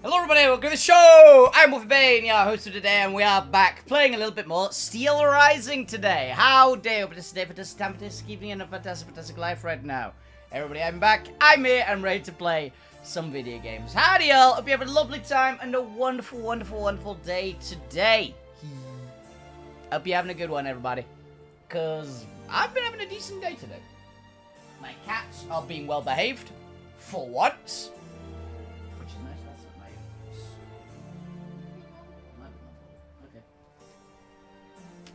Hello everybody, welcome to the show! I'm Wolfie, your host of today, and we are back playing a little bit more Steel Rising today. How dare you, fantastic time, fantastic evening, and a fantastic life right now. Everybody, I'm back, I'm here, I'm ready to play some video games. Howdy y'all, hope you have a lovely time and a wonderful day today. Hope you're having a good one, everybody. Because I've been having a decent day today. My cats are being well behaved, for once.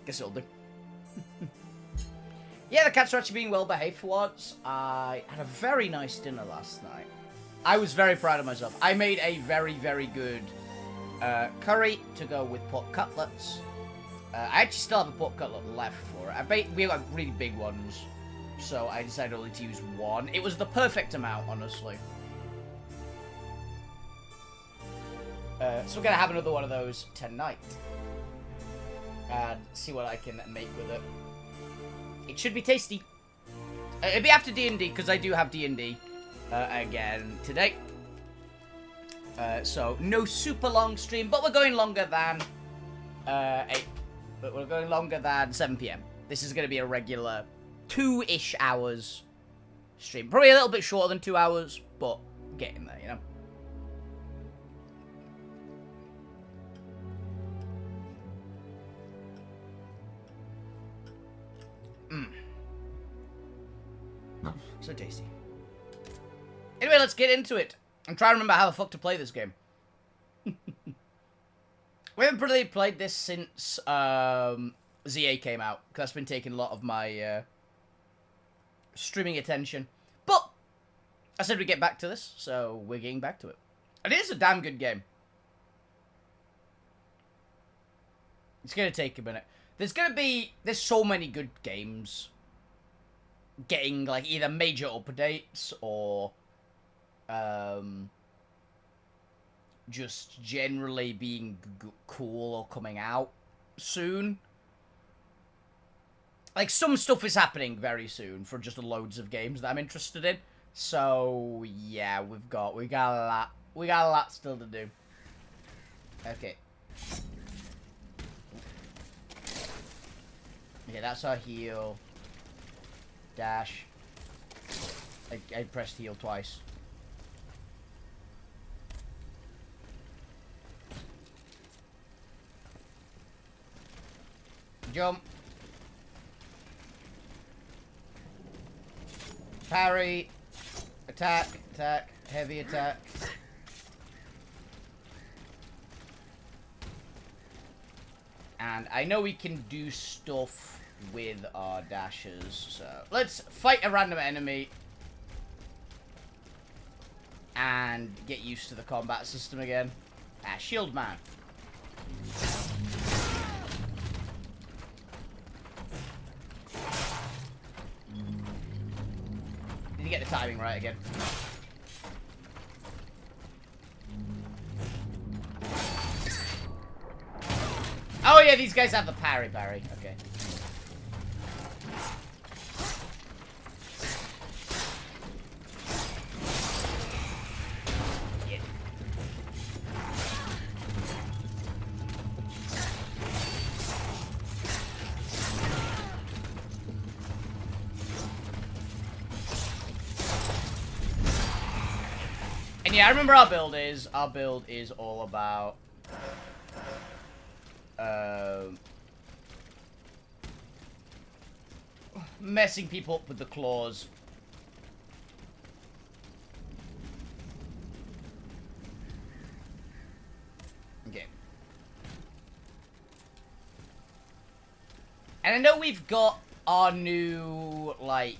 Guess it'll do. Yeah, the cats are actually being well behaved for once. I had a very nice dinner last night. I was very proud of myself. I made a very good curry to go with pork cutlets. I actually still have a pork cutlet left for it. We got really big ones, so I decided only to use one. It was the perfect amount, honestly. So we're gonna have another one of those tonight. And see what I can make with it. It should be tasty. It'll be after D&D, because I do have D&D again today. So, no super long stream, but we're going longer than 8. But we're going longer than 7 PM. This is going to be a regular 2-ish hours stream. Probably a little bit shorter than 2 hours, but getting there, you know. So tasty. Anyway, let's get into it. I'm trying to remember how the fuck to play this game. We haven't really played this since ZA came out, because that's been taking a lot of my streaming attention. But I said we'd get back to this, so we're getting back to it. And it is a damn good game. It's going to take a minute. There's so many good games getting, like, either major updates or just generally being cool or coming out soon. Like, some stuff is happening very soon for just loads of games that I'm interested in. So, yeah, we got a lot still to do. Okay. Okay, that's our heal. Dash. I pressed heal twice. Jump. Parry. Attack. Attack. Heavy attack. And I know we can do stuff with our dashes, so let's fight a random enemy and get used to the combat system again. Shield man. Need to get the timing right again. Oh yeah, these guys have the parry. Okay. And yeah, I remember our build is all about messing people up with the claws. Okay. And I know we've got our new, like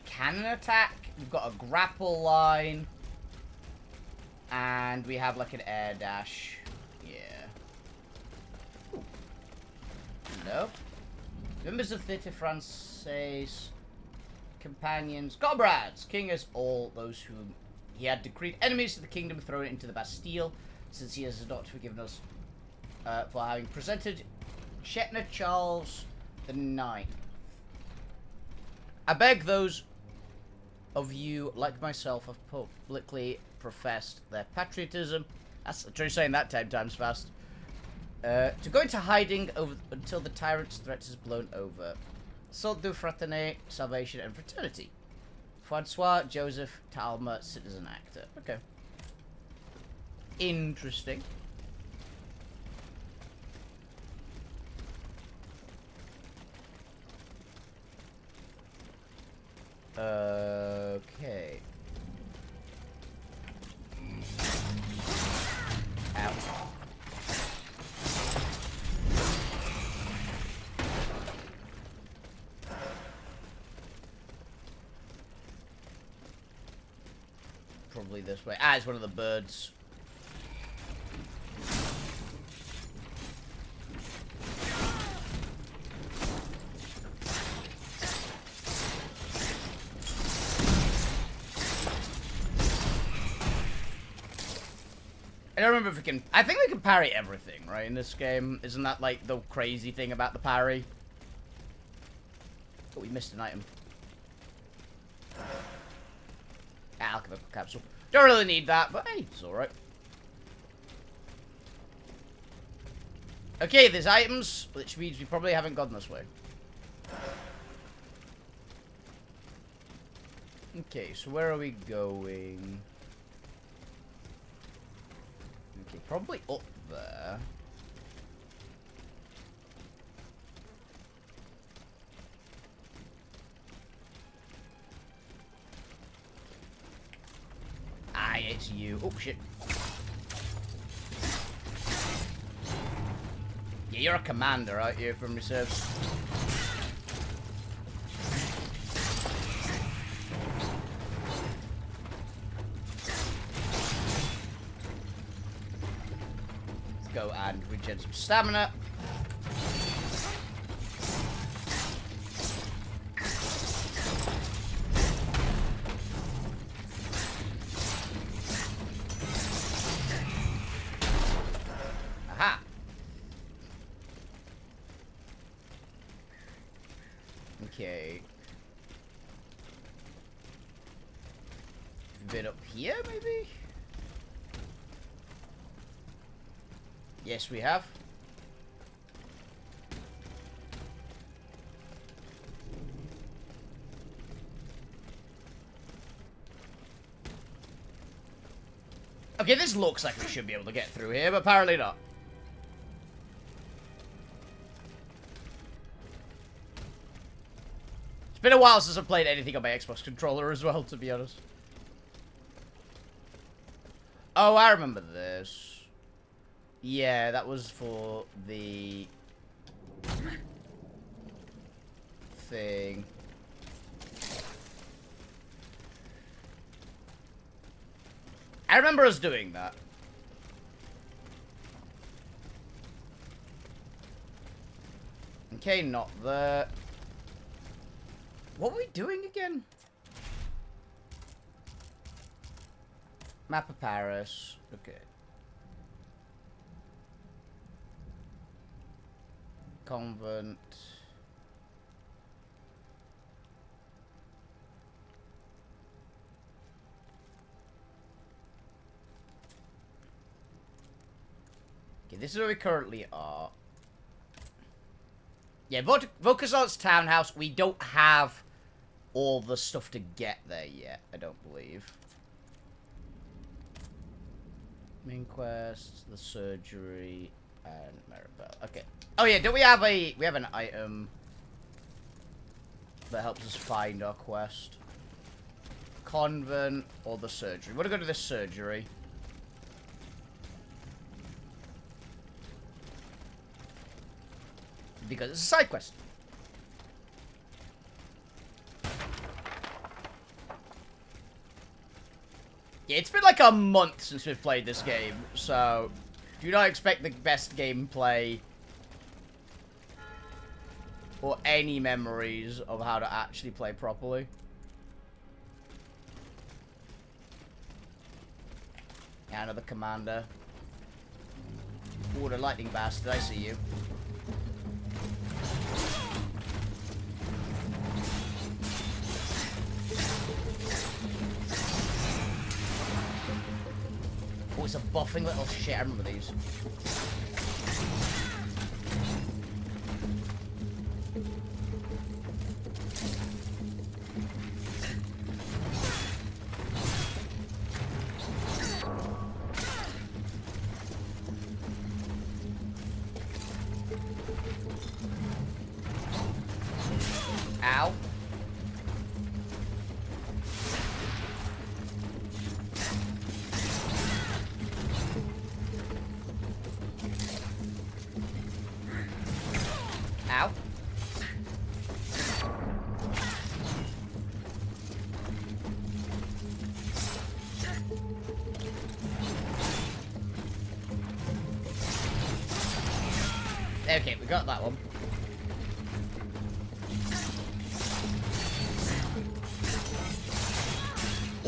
cannon attack. We've got a grapple line. And we have, like, an air dash. Yeah. Ooh. Nope. Members of Theatre Française. Companions. Comrades! King is all those whom he had decreed enemies of the kingdom thrown into the Bastille, since he has not forgiven us for having presented Shetner Charles the Ninth. I beg those of you, like myself, have publicly professed their patriotism. That's true saying that 10 times fast. To go into hiding until the tyrant's threat is blown over. Salt du Fraternité, Salvation and Fraternity. Francois Joseph Talma, citizen actor. Okay. Interesting. Okay. Ow. Probably this way. Ah, it's one of the birds. I don't remember if we can... I think we can parry everything, right, in this game. Isn't that, like, the crazy thing about the parry? Oh, we missed an item. Alchemical capsule. Don't really need that, but hey, it's alright. Okay, there's items, which means we probably haven't gone this way. Okay, so where are we going? Okay, probably up there. Ah, it's you. Oh, shit. Yeah, you're a commander, aren't you, from reserves? Let's go and regen some stamina. Aha! Okay. A bit up here, maybe? Yes, we have. Okay, this looks like we should be able to get through here, but apparently not. It's been a while since I've played anything on my Xbox controller as well, to be honest. Oh, I remember this. Yeah, that was for the thing. I remember us doing that. Okay, not there. What were we doing again? Map of Paris. Okay. Convent. Okay, this is where we currently are. Yeah, Vaucan's townhouse. We don't have all the stuff to get there yet, I don't believe. Main quest, the surgery, and Maribel. Okay. Oh yeah, don't we have an item that helps us find our quest? Convent or the surgery? We're gonna go to the surgery. Because it's a side quest. Yeah, it's been like a month since we've played this game, so do not expect the best gameplay or any memories of how to actually play properly. Yeah, another commander. Ooh, the lightning bastard, I see you. it's a buffing little shit. I remember these. Ow. Ow. Okay, we got that one.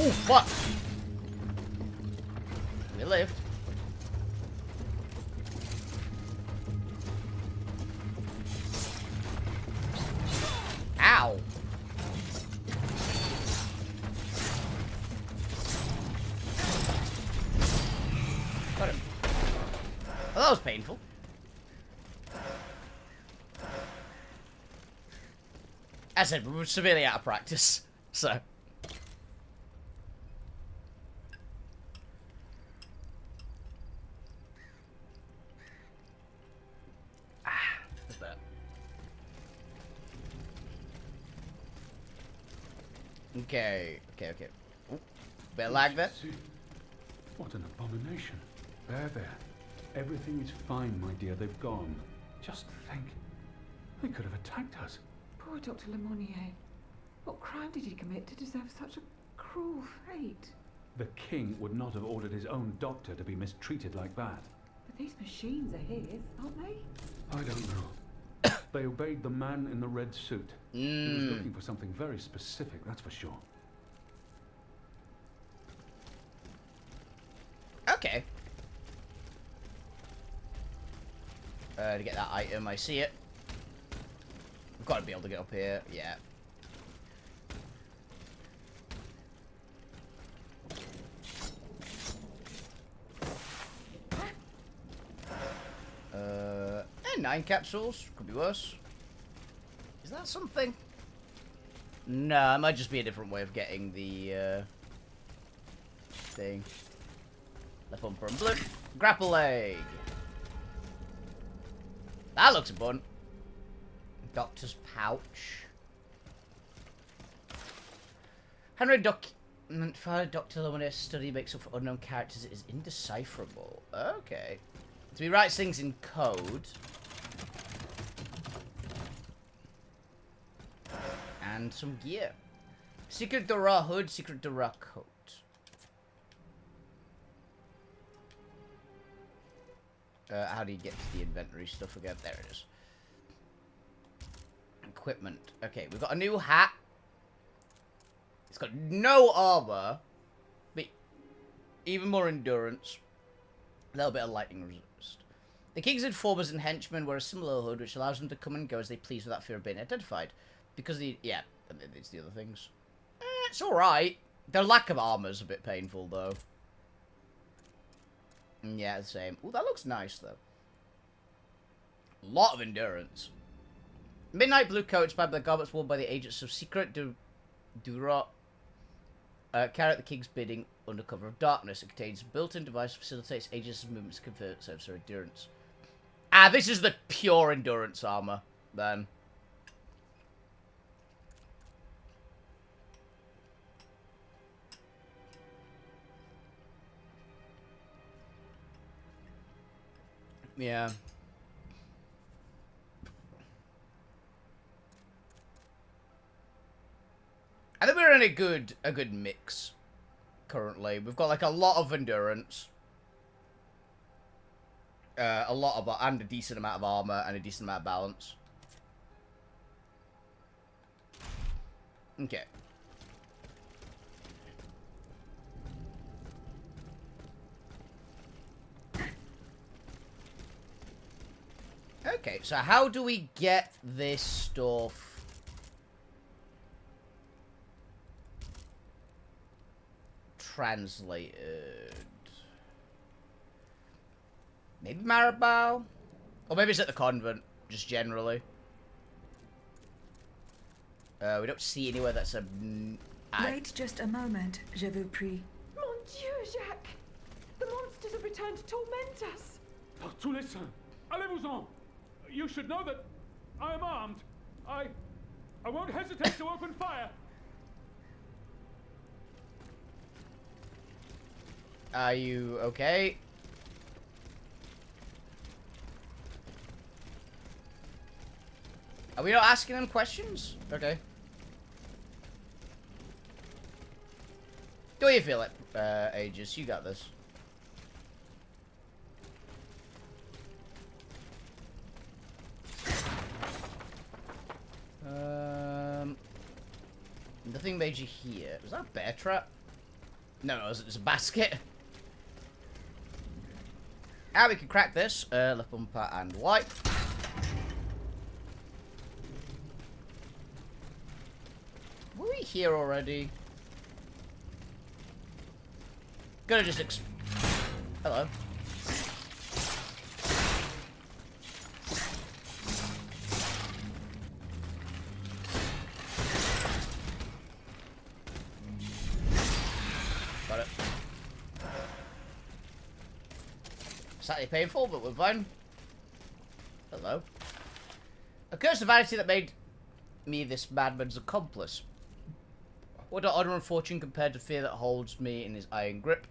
Oh, fuck! We lived. Ow! Got him. Well, that was painful. As I said, we were severely out of practice, so... Okay. Ooh, bit of lag there. What an abomination. There. Everything is fine, my dear. They've gone. Just think. They could have attacked us. Poor Dr. Lemonnier. What crime did he commit to deserve such a cruel fate? The king would not have ordered his own doctor to be mistreated like that. But these machines are his, aren't they? I don't know. They obeyed the man in the red suit. He was looking for something very specific, that's for sure. Okay. To get that item, I see it. We've got to be able to get up here. Yeah. And 9 capsules. Could be worse. Is that something? No, it might just be a different way of getting the thing. Left bumper and blue. Grapple leg. That looks important. Doctor's pouch. Handwritten document for Dr. Lemonier's study makes up for unknown characters. It is indecipherable. Okay. So he writes things in code. And some gear. Secret Dora hood, secret Dora coat. How do you get to the inventory stuff again? There it is. Equipment. Okay, we've got a new hat. It's got no armor, but even more endurance. A little bit of lightning resist. The king's informers and henchmen wear a similar hood, which allows them to come and go as they please without fear of being identified. Because the yeah, it's the other things. It's all right. The lack of armor is a bit painful, though. Yeah, the same. Ooh, that looks nice, though. Lot of endurance. Midnight blue coat inspired by the garments worn by the agents of Secret Dura. Carry out the king's bidding under cover of darkness. It contains a built-in device that facilitates agents' movements to convert serves for endurance. Ah, this is the pure endurance armor, then. Yeah. I think we're in a good mix currently. We've got like a lot of endurance, a lot of and a decent amount of armor and a decent amount of balance. Okay. Okay, so how do we get this stuff translated? Maybe Maribel? Or maybe it's at the convent, just generally. We don't see anywhere that's a... Wait just a moment, je vous prie. Mon Dieu, Jacques! The monsters have returned to torment us! Tous les saints, allez-vous-en! You should know that I am armed. I won't hesitate to open fire. Are you okay? Are we not asking them questions? Okay. Do you feel it, Aegis? You got this. Nothing major here. Was that a bear trap? No, it was a basket. Ah, we can crack this. Left bumper and white. Were we here already? Gonna just hello. Got it. Slightly painful, but we're fine. Hello. A curse of vanity that made me this madman's accomplice. What are honor and fortune compared to fear that holds me in his iron grip?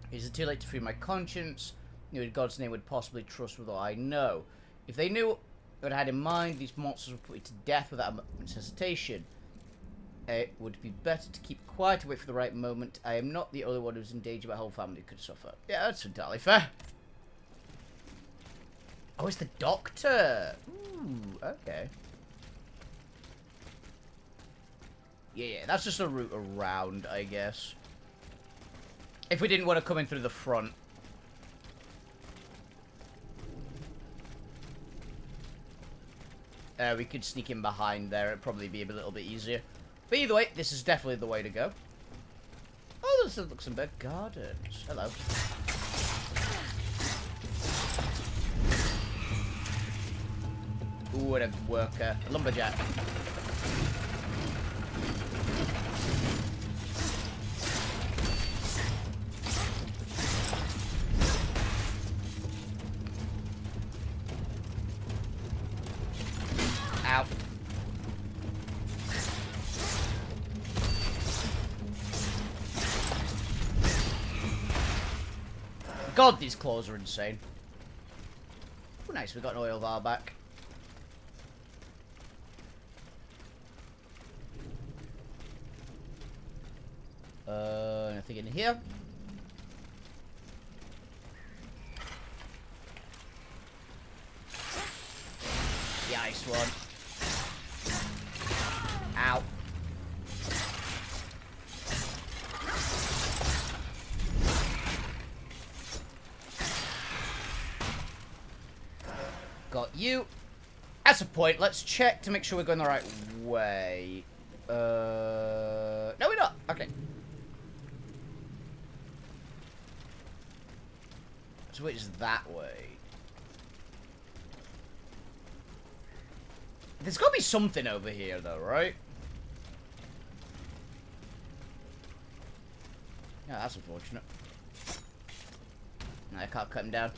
Is it too late to free my conscience? Who in God's name would possibly trust with all I know? If they knew what I had in mind, these monsters would put me to death without a moment's hesitation. It would be better to keep quiet and wait for the right moment. I am not the only one who's in danger. My whole family could suffer. Yeah, that's entirely fair. Oh, it's the doctor. Ooh, okay. Yeah, that's just a route around, I guess. If we didn't want to come in through the front. We could sneak in behind there. It'd probably be a little bit easier. But either way, this is definitely the way to go. Oh, this looks some big gardens. Hello. Ooh, what a worker. A lumberjack. Ow. God, these claws are insane. Oh, nice, we got an oil bar back. Nothing in here. The ice one. Ow. Got you. That's a point. Let's check to make sure we're going the right way. No, we're not. Okay. So which is that way? There's got to be something over here, though, right? Yeah, that's unfortunate. No, I can't cut him down.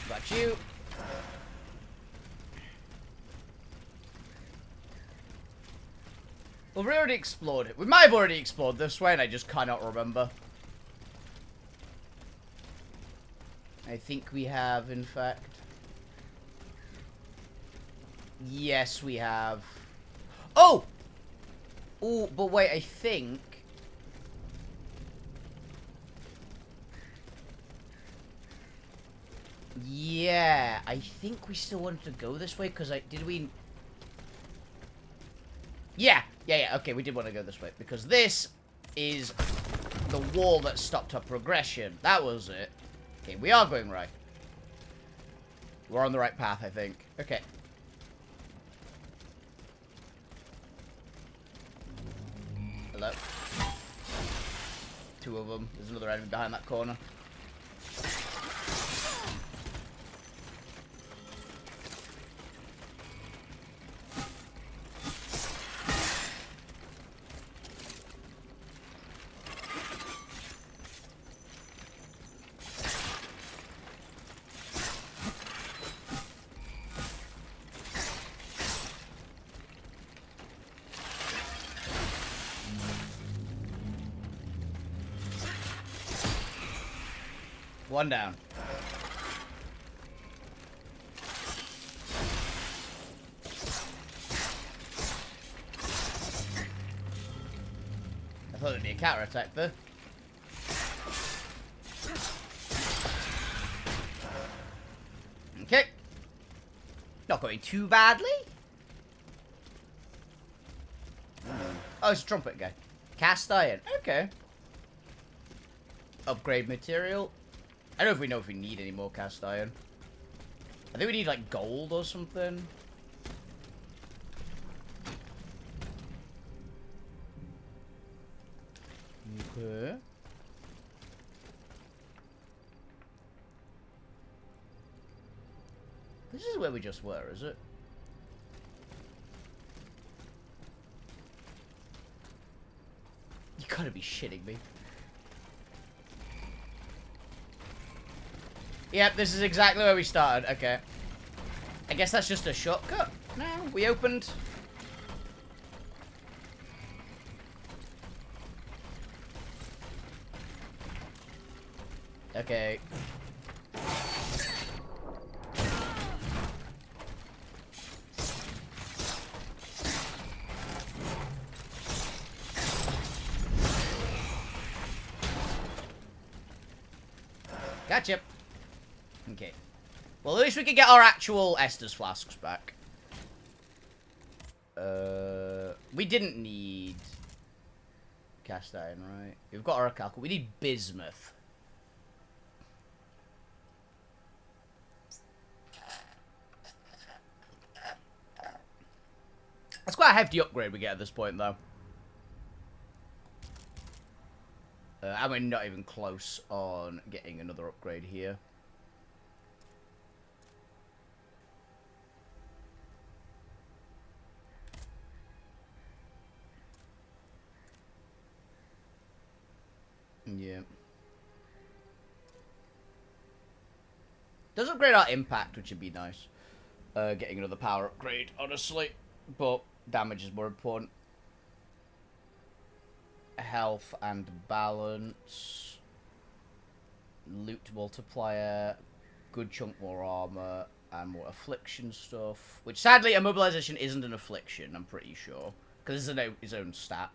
Got you. Well, we already explored it. We might have already explored this way, and I just cannot remember. I think we have, in fact. Yes, we have. Oh! Oh, but wait, I think... Yeah, I think we still wanted to go this way, because did we... Yeah, okay, we did want to go this way, because this is the wall that stopped our progression. That was it. Okay, we are going right. We're on the right path, I think. Okay. Hello. Two of them. There's another enemy behind that corner. One down. I thought there'd be a counter attack there. Okay. Not going too badly. Oh, it's a trumpet guy. Cast iron. Okay. Upgrade material. I don't know if we need any more cast iron. I think we need, like, gold or something. Okay. This is where we just were, is it? You gotta be shitting me. Yep, this is exactly where we started. Okay. I guess that's just a shortcut. No, we opened. Okay. Gotcha. Okay. Well, at least we can get our actual Estus flasks back. We didn't need cast iron, right? We've got our calcul. We need bismuth. That's quite a hefty upgrade we get at this point, though. And we're not even close on getting another upgrade here. Yeah. Does upgrade our impact, which would be nice. Getting another power upgrade, honestly. But damage is more important. Health and balance. Loot multiplier. Good chunk more armor. And more affliction stuff. Which, sadly, immobilization isn't an affliction, I'm pretty sure. Because it's his own stat.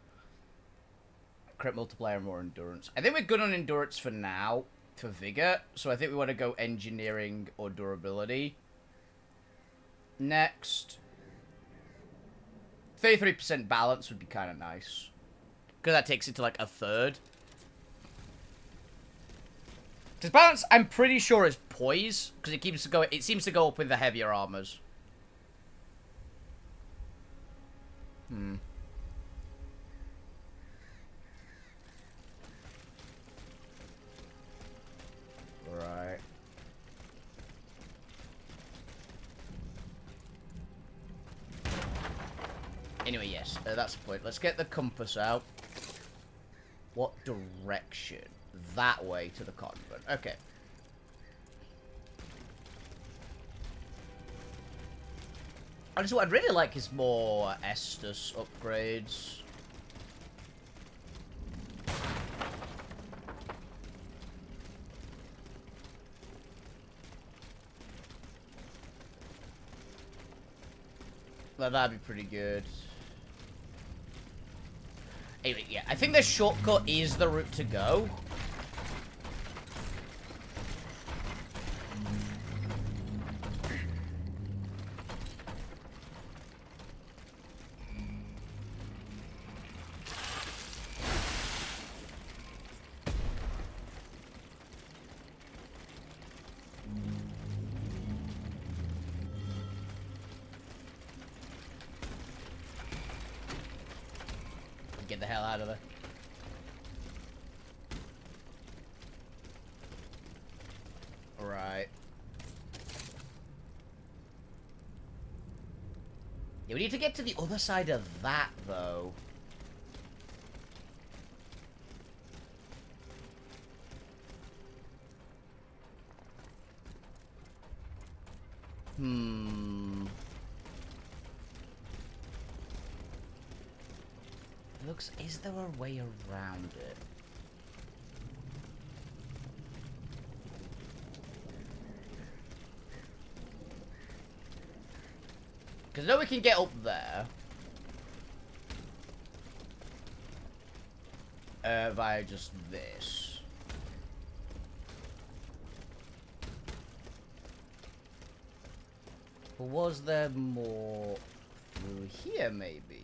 Crit multiplier and more endurance. I think we're good on endurance for now. For vigor. So I think we want to go engineering or durability. Next. 33% balance would be kind of nice. Because that takes it to like a third. Because balance, I'm pretty sure, is poise. Because it seems to go up with the heavier armors. Right. Anyway, yes, that's the point. Let's get the compass out. What direction? That way to the convent. Okay. Honestly, what I'd really like is more Estus upgrades. That'd be pretty good. Anyway, yeah, I think the shortcut is the route to go. the hell out of there. Right. Yeah, we need to get to the other side of that, though. Looks, is there a way around it? Because I know we can get up there. Via just this. But was there more through here, maybe?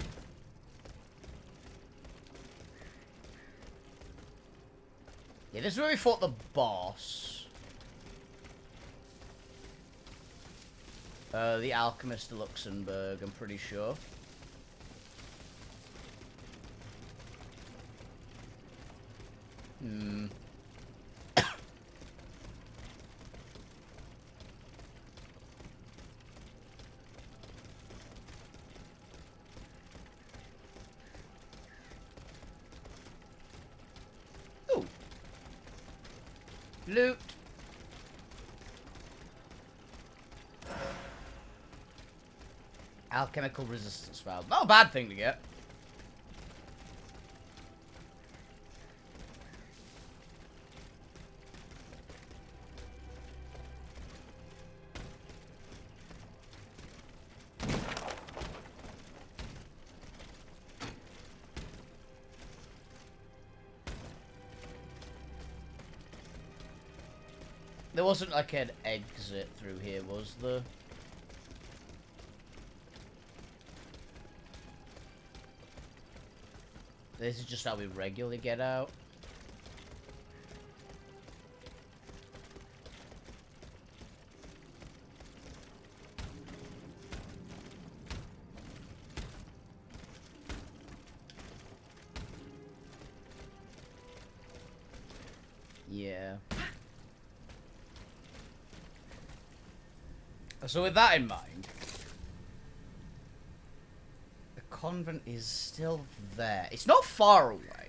Yeah, this is where we fought the boss. The Alchemist of Luxembourg, I'm pretty sure. Ooh. Loot. Alchemical resistance valve. Not a bad thing to get. There wasn't like an exit through here, was there? This is just how we regularly get out. Yeah. So with that in mind, the convent is still there. It's not far away.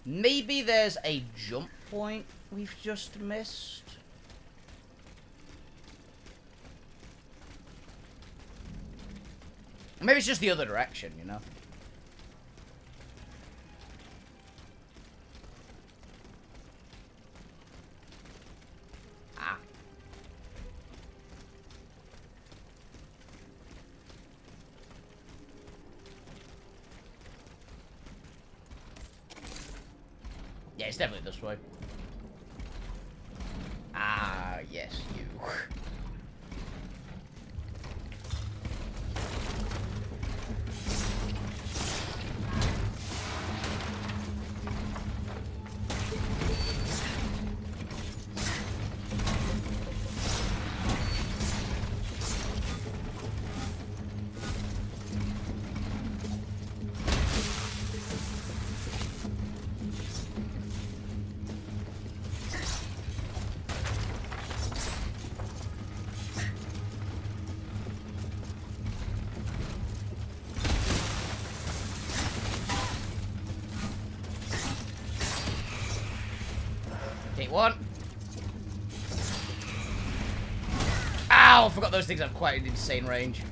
Maybe there's a jump point we've just missed. Maybe it's just the other direction, you know? Ah. Yeah, it's definitely this way. Ah, yes, you. One. Ow! I forgot those things have quite an insane range.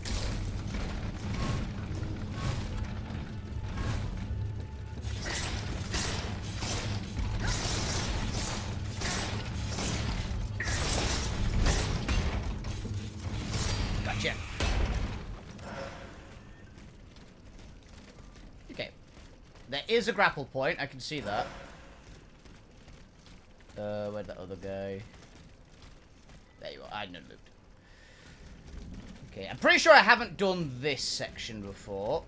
Gotcha. Okay. There is a grapple point, I can see that. Where'd that other guy? There you are. I had no loot. Okay, I'm pretty sure I haven't done this section before.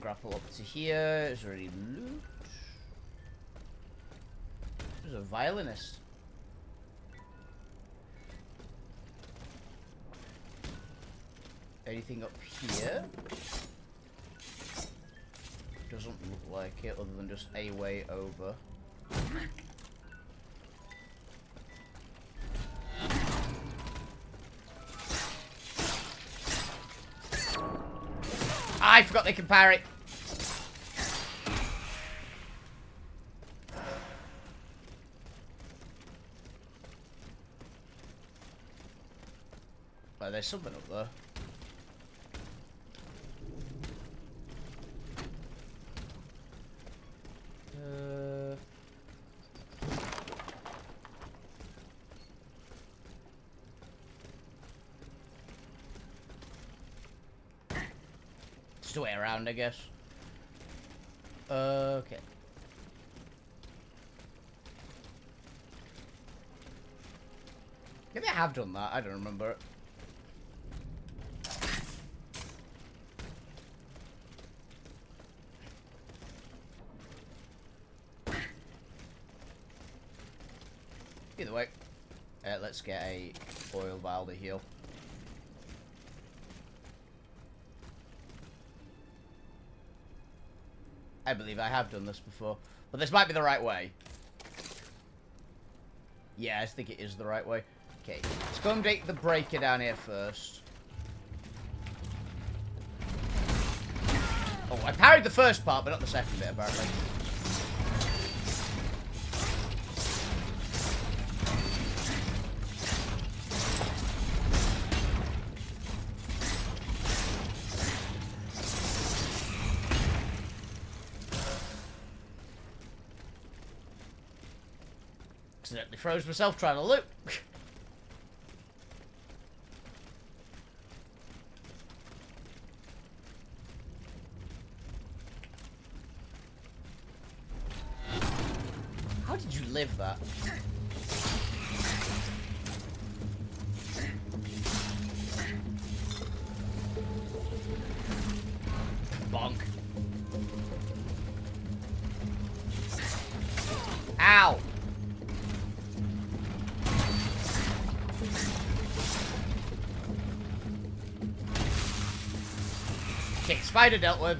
Grapple up to here. Is there any loot? There's a violinist. Anything up here? Doesn't look like it, other than just a way over. I forgot they can parry. Oh, there's something up there. Just a way around, I guess. Okay. Maybe I have done that. I don't remember it. Either way, let's get a oil vial to heal. I believe I have done this before, but this might be the right way. Yeah, I think it is the right way. Okay, let's go and take the breaker down here first. Oh, I parried the first part, but not the second bit, apparently. Accidentally froze myself trying to loot. How did you live that? Bonk. Ow! Okay, spider dealt with.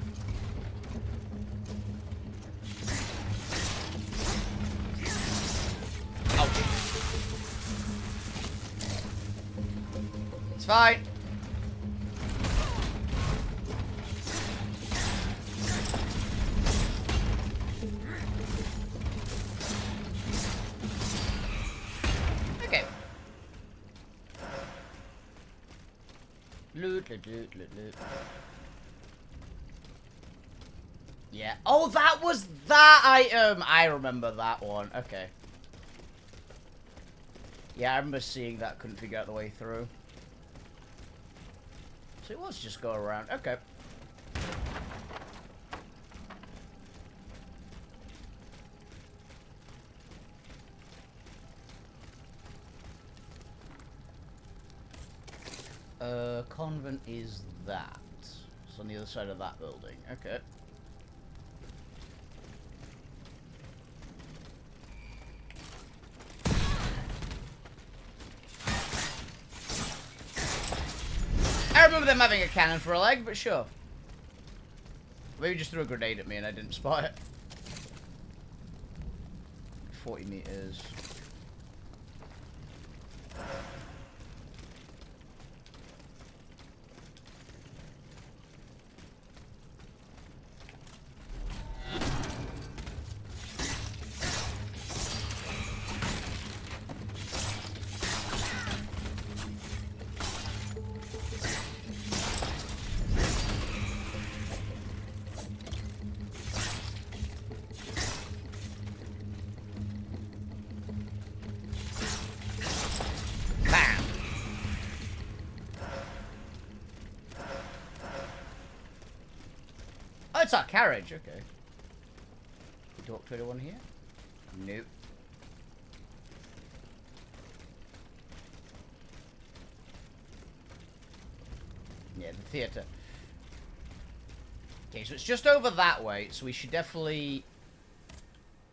Ouch. It's fine. Okay. Loot, loot, loot, loot, loot. Yeah. Oh, that was that item. I remember that one. Okay. Yeah, I remember seeing that. Couldn't figure out the way through. So it was just go around. Okay. Convent is that. It's on the other side of that building. Okay. I remember them having a cannon for a leg, but sure. Maybe just threw a grenade at me and I didn't spot it. 40 meters. Oh, it's our carriage, okay. Talk to anyone here? Nope. Yeah, the theatre. Okay, so it's just over that way, so we should definitely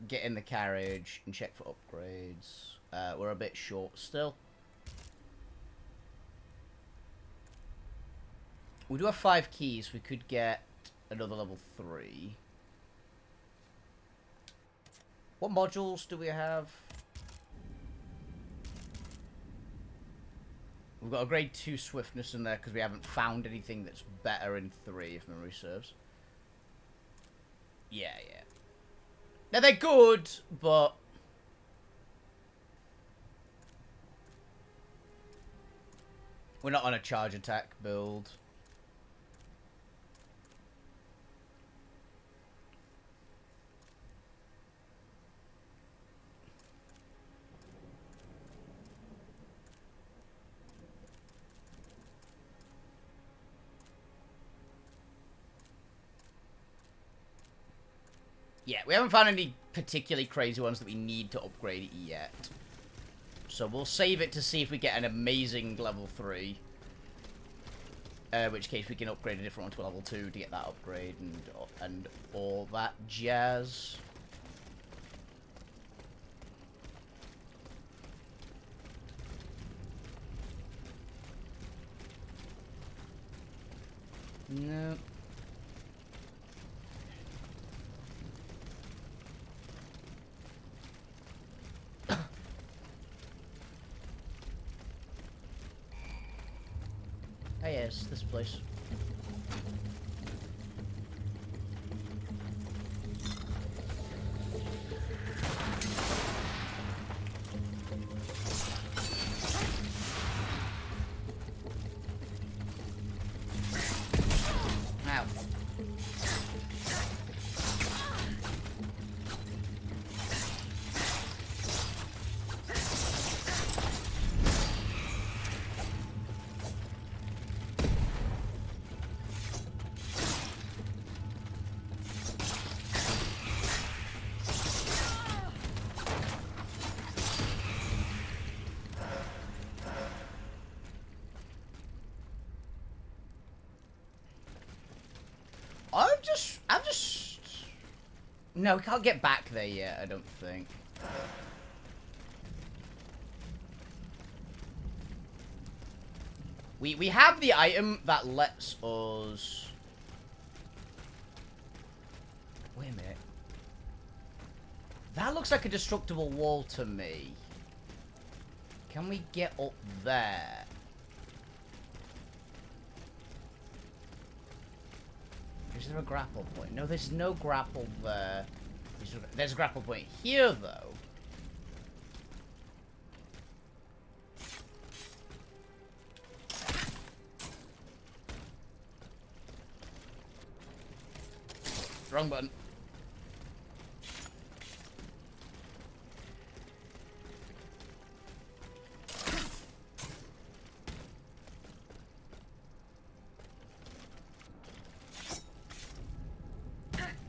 get in the carriage and check for upgrades. We're a bit short still. We do have 5 keys. We could get another level 3. What modules do we have? We've got a grade 2 swiftness in there because we haven't found anything that's better in 3, if memory serves. Yeah. Now, they're good, but... we're not on a charge attack build. Yeah, we haven't found any particularly crazy ones that we need to upgrade it yet. So we'll save it to see if we get an amazing level 3. In which case we can upgrade a different one to a level 2 to get that upgrade and all that jazz. No. Oh yes, this place. Ow. I'm just... No, we can't get back there yet, I don't think. We have the item that lets us... Wait a minute. That looks like a destructible wall to me. Can we get up there? Is there a grapple point? No, there's no grapple there. There's a grapple point here, though. Wrong button.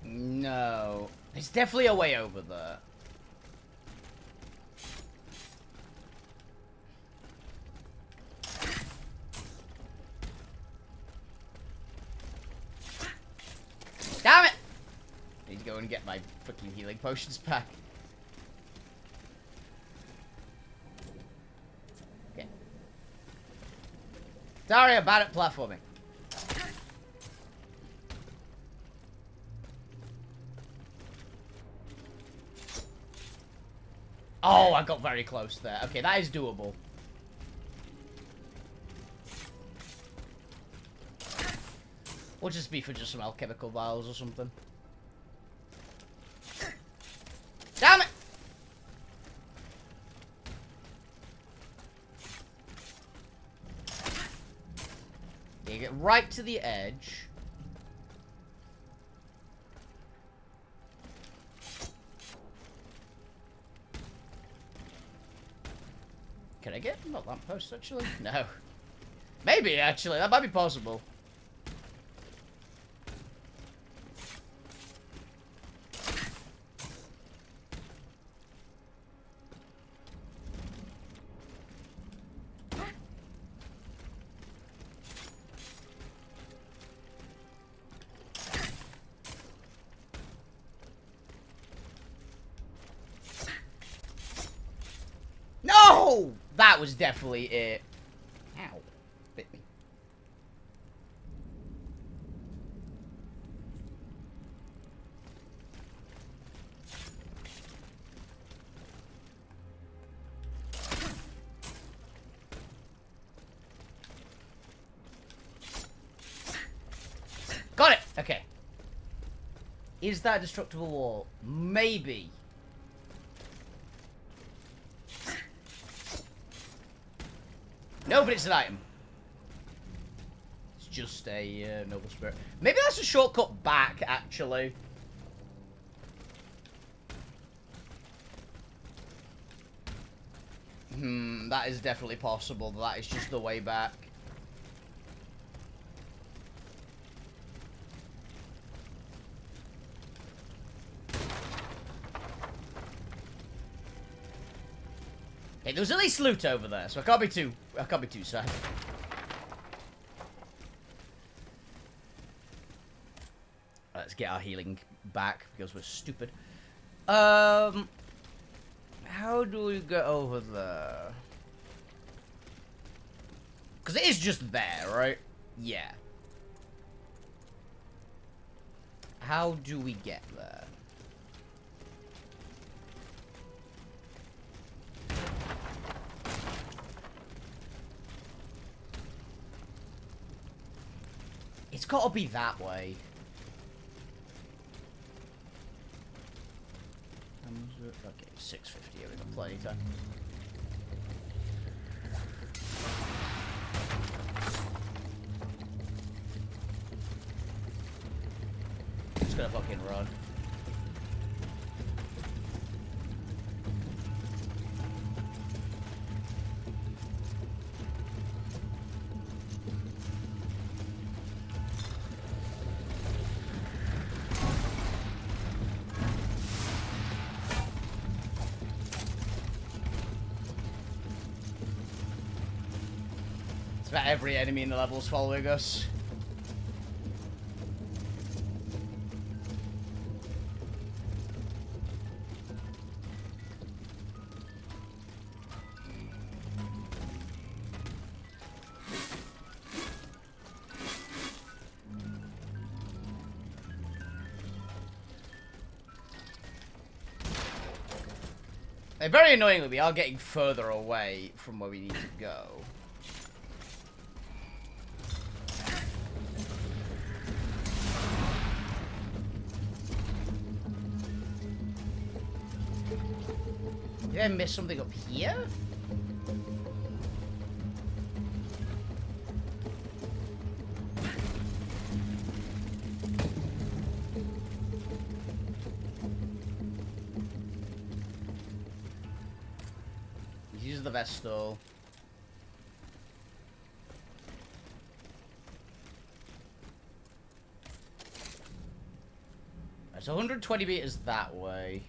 No. There's definitely a way over there. Damn it! I need to go and get my fucking healing potions back. Okay. Daria, bad at platforming. Oh, I got very close there. Okay, that is doable. Or just be for just some alchemical vials or something. Damn it! You get right to the edge. Can I get not lamppost actually? No. Maybe actually, that might be possible. No! That was definitely it. Ow. Bit me. Okay. Is that a destructible wall? Maybe. No, but it's an item. It's just a noble spirit. Maybe that's a shortcut back, actually. That is definitely possible. That is just the way back. Okay, there was at least loot over there, so I can't be too sad. Let's get our healing back because we're stupid. How do we get over there? Because it is just there, right? Yeah. How do we get there? It's got to be that way. Okay, 650. Here we got plenty of time. Just gonna fucking run. About every enemy in the level's following us. And very annoyingly, we are getting further away from where we need to go. Did I miss something up here? Use the Vestal. It's 120 meters that way.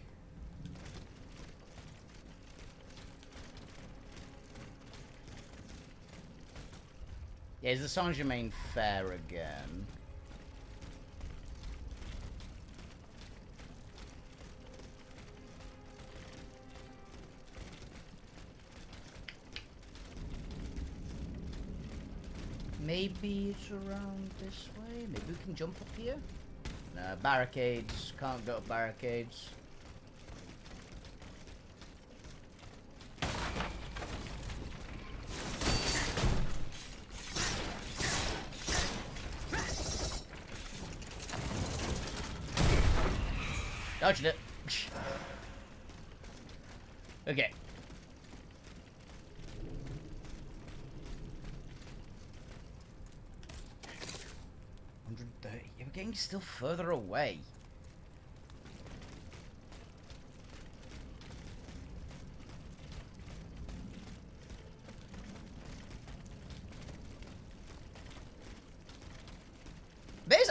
Yeah, is the Saint-Germain fair again? Maybe it's around this way? Maybe we can jump up here? No, barricades. Can't go up barricades. Dodged it. Okay. 130. Yeah, we're getting still further away.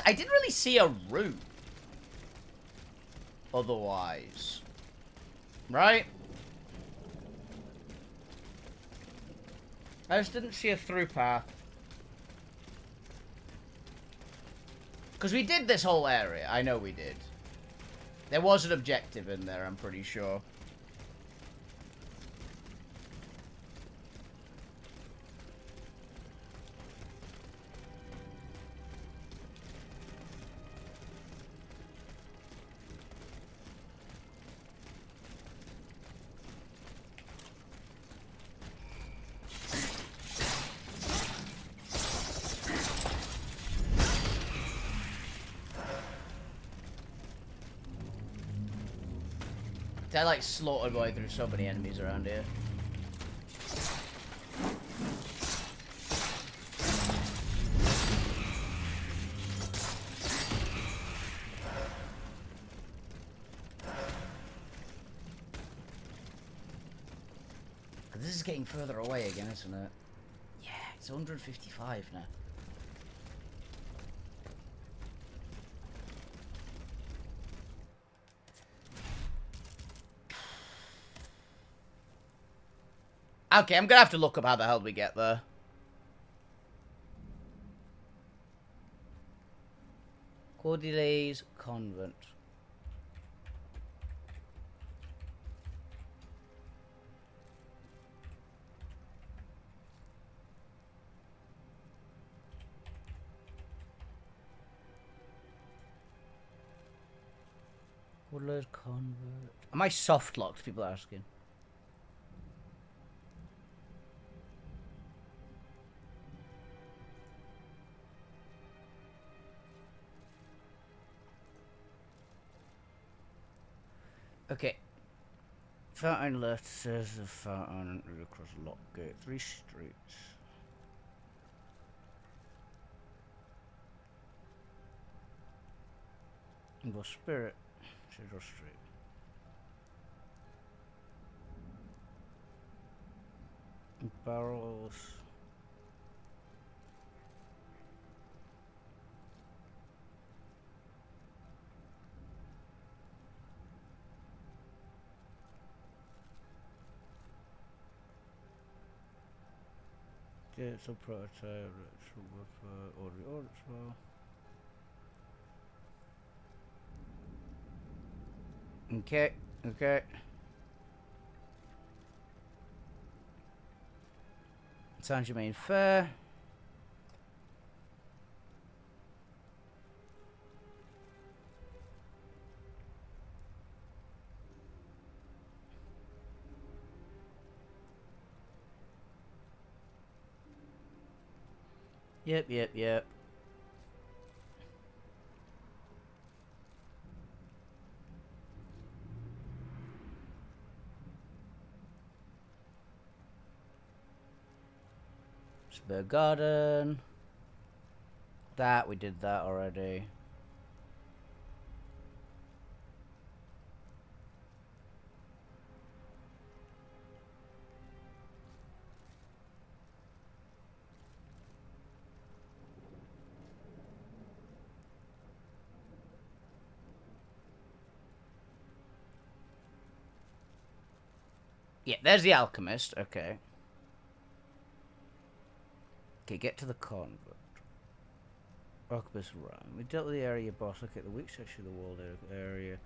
I didn't really see a route. Otherwise. Right? I just didn't see a through path. Because we did this whole area. I know we did. There was an objective in there, I'm pretty sure. I like slaughtered my way through so many enemies around here. This is getting further away again, isn't it? Yeah, it's 155 now. Okay, I'm gonna have to look up how the hell we get there. Cordelay's Convent. Cordelay's Convent. Am I soft locked? People are asking. Okay. Fountain left says the fountain across Lock Gate. 3 streets. Go Spirit. Cedar Street. Barrels. It's a prototype, should work for audio as well. Okay, okay. Saint Germain Fair. Yep. Spur Garden. That, we did that already. Yeah, there's the alchemist. Okay. Okay, get to the convent. Arquebus Run. We dealt with the area boss. Look at the weak section of the wall area.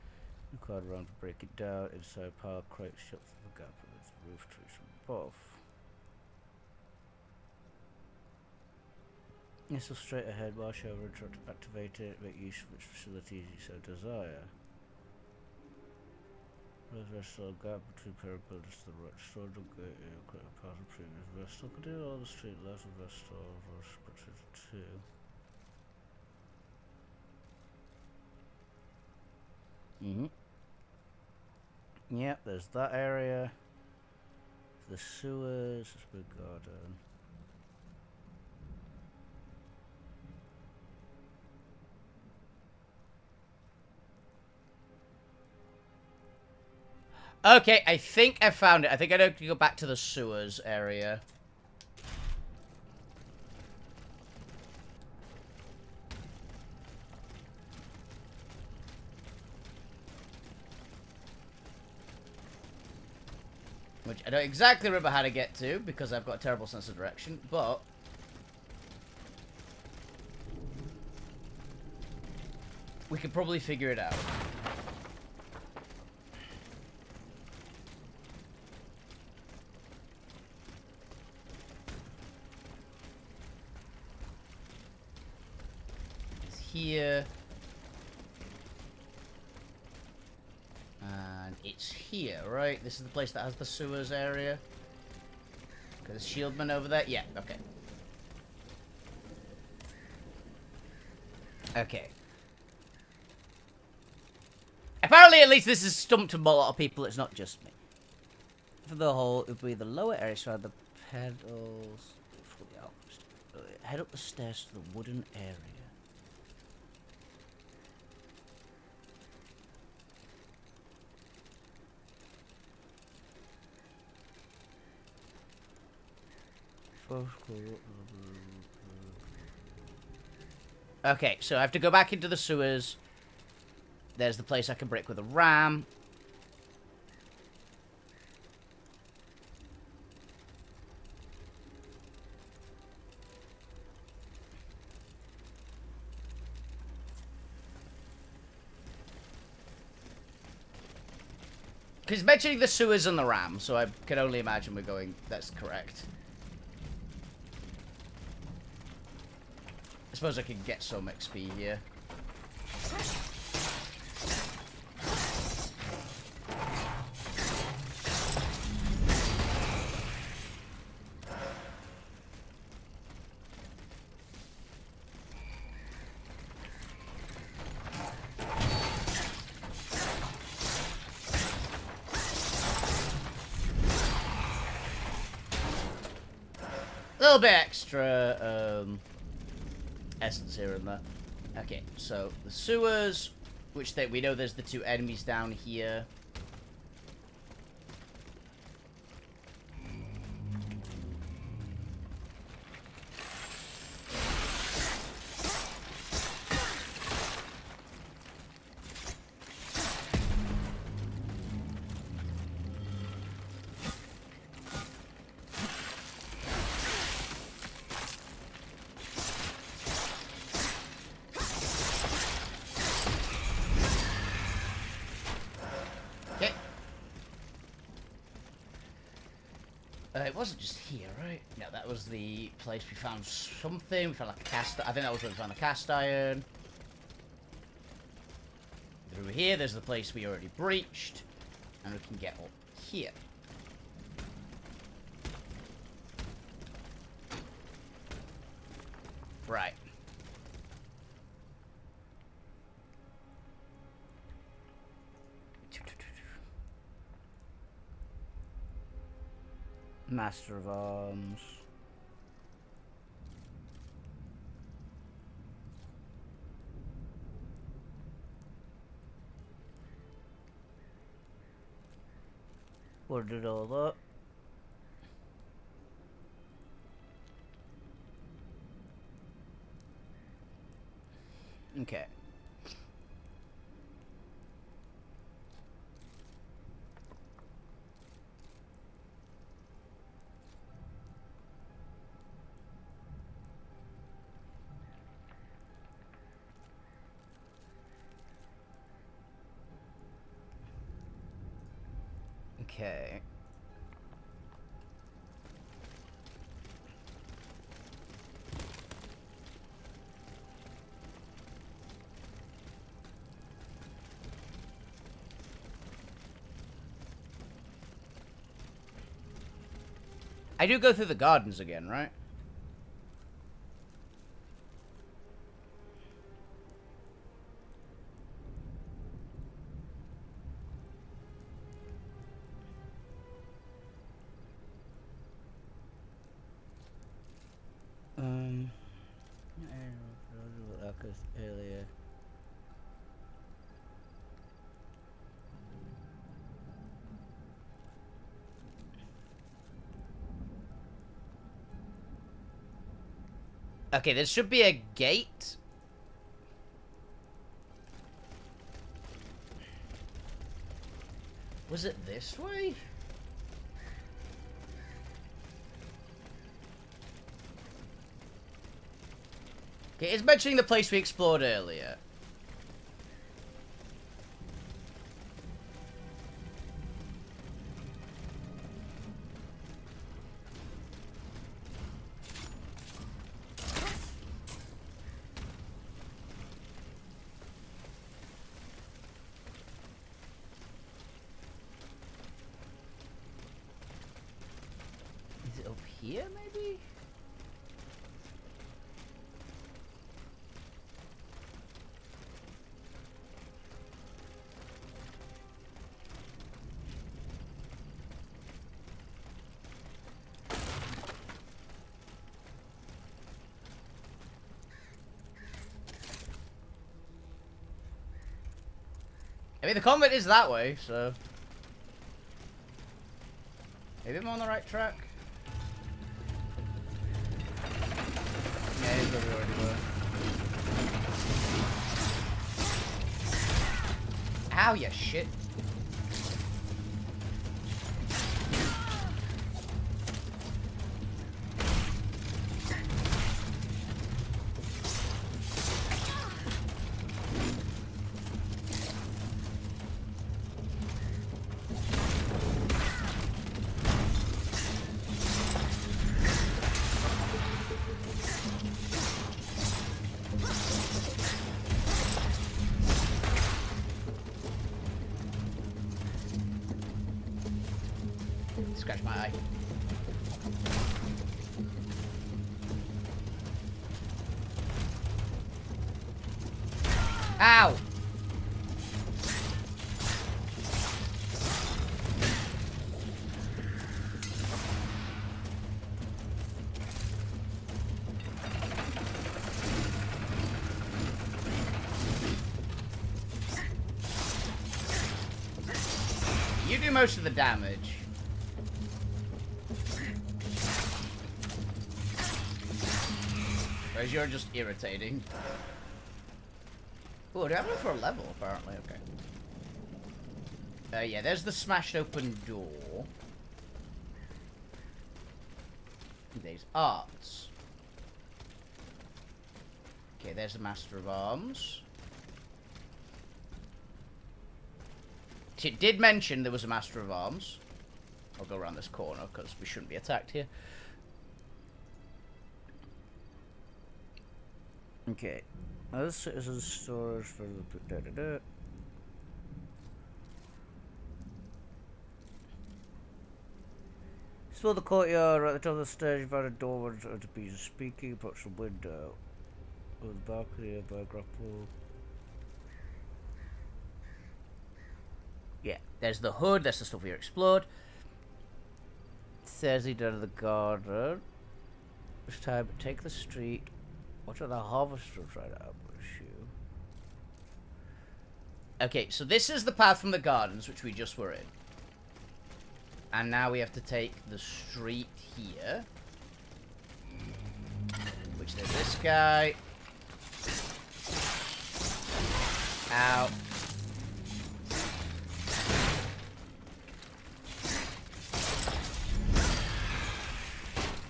Required around to break it down. Inside pile crates shut through the gap with roof trees from above. Yes, so straight ahead. Wash over and try to activate it. Make use of its facilities you so desire. There's a gap between pair of buildings to the right. Storage of gate area. Create a part of previous Vestal. Could do all the street left of Vestal. Split it to 2. Yep, there's that area. The sewers, this big garden. Okay, I think I found it. I think I need to go back to the sewers area. Which I don't exactly remember how to get to, because I've got a terrible sense of direction, but... we could probably figure it out. It's here. And it's here, right? This is the place that has the sewers area. Okay, there's shieldman over there. Yeah, okay. Okay. I Apparently, at least this has stumped a lot of people. It's not just me. For the whole, it would be the lower area surround the pedals. Fully out. Head up the stairs to the wooden area. Okay, so I have to go back into the sewers. There's the place I can break with a ram. Because mentioning the sewers and the ram, so I can only imagine we're going... That's correct. I suppose I can get some XP here. A little bit extra essence here and there. Okay, so the sewers, which we know there's the two enemies down here. It wasn't just here, right? No, that was the place we found something. We found like a cast... I think that was where we found the cast iron. Through here, there's the place we already breached. And we can get up here. Right. Master of Arms. Ordered all up. Okay. Okay. I do go through the gardens again, right? Earlier. Okay, there should be a gate. Was it this way? Okay, it's mentioning the place we explored earlier. Is it up here, maybe? I mean, the combat is that way, so... Maybe I'm on the right track? Yeah, he's probably already were. Ow, you shit. Scratch my eye. Ow! You do most of the damage. Whereas you're just irritating. Oh, do I have enough for a level, apparently? Okay. Yeah, there's the smashed open door. There's arts. Okay, there's the Master of Arms. It did mention there was a Master of Arms. I'll go around this corner, because we shouldn't be attacked here. Okay. Other citizen storage for the... Explore the courtyard right at the top of the stage. Find a door with a piece of speaking. Approach the window. With the balcony by grapple. Yeah, there's the hood. That's the stuff we explored. Says he down to the garden. It's time to take the street. Watch out, the harvester try to ambush you. Okay, so this is the path from the gardens, which we just were in. And now we have to take the street here. Which there's this guy. Ow.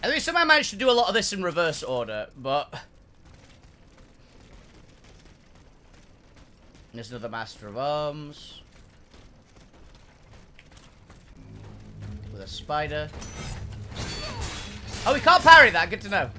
At least I managed to do a lot of this in reverse order, but... There's another Master of Arms. With a spider. Oh, we can't parry that. Good to know.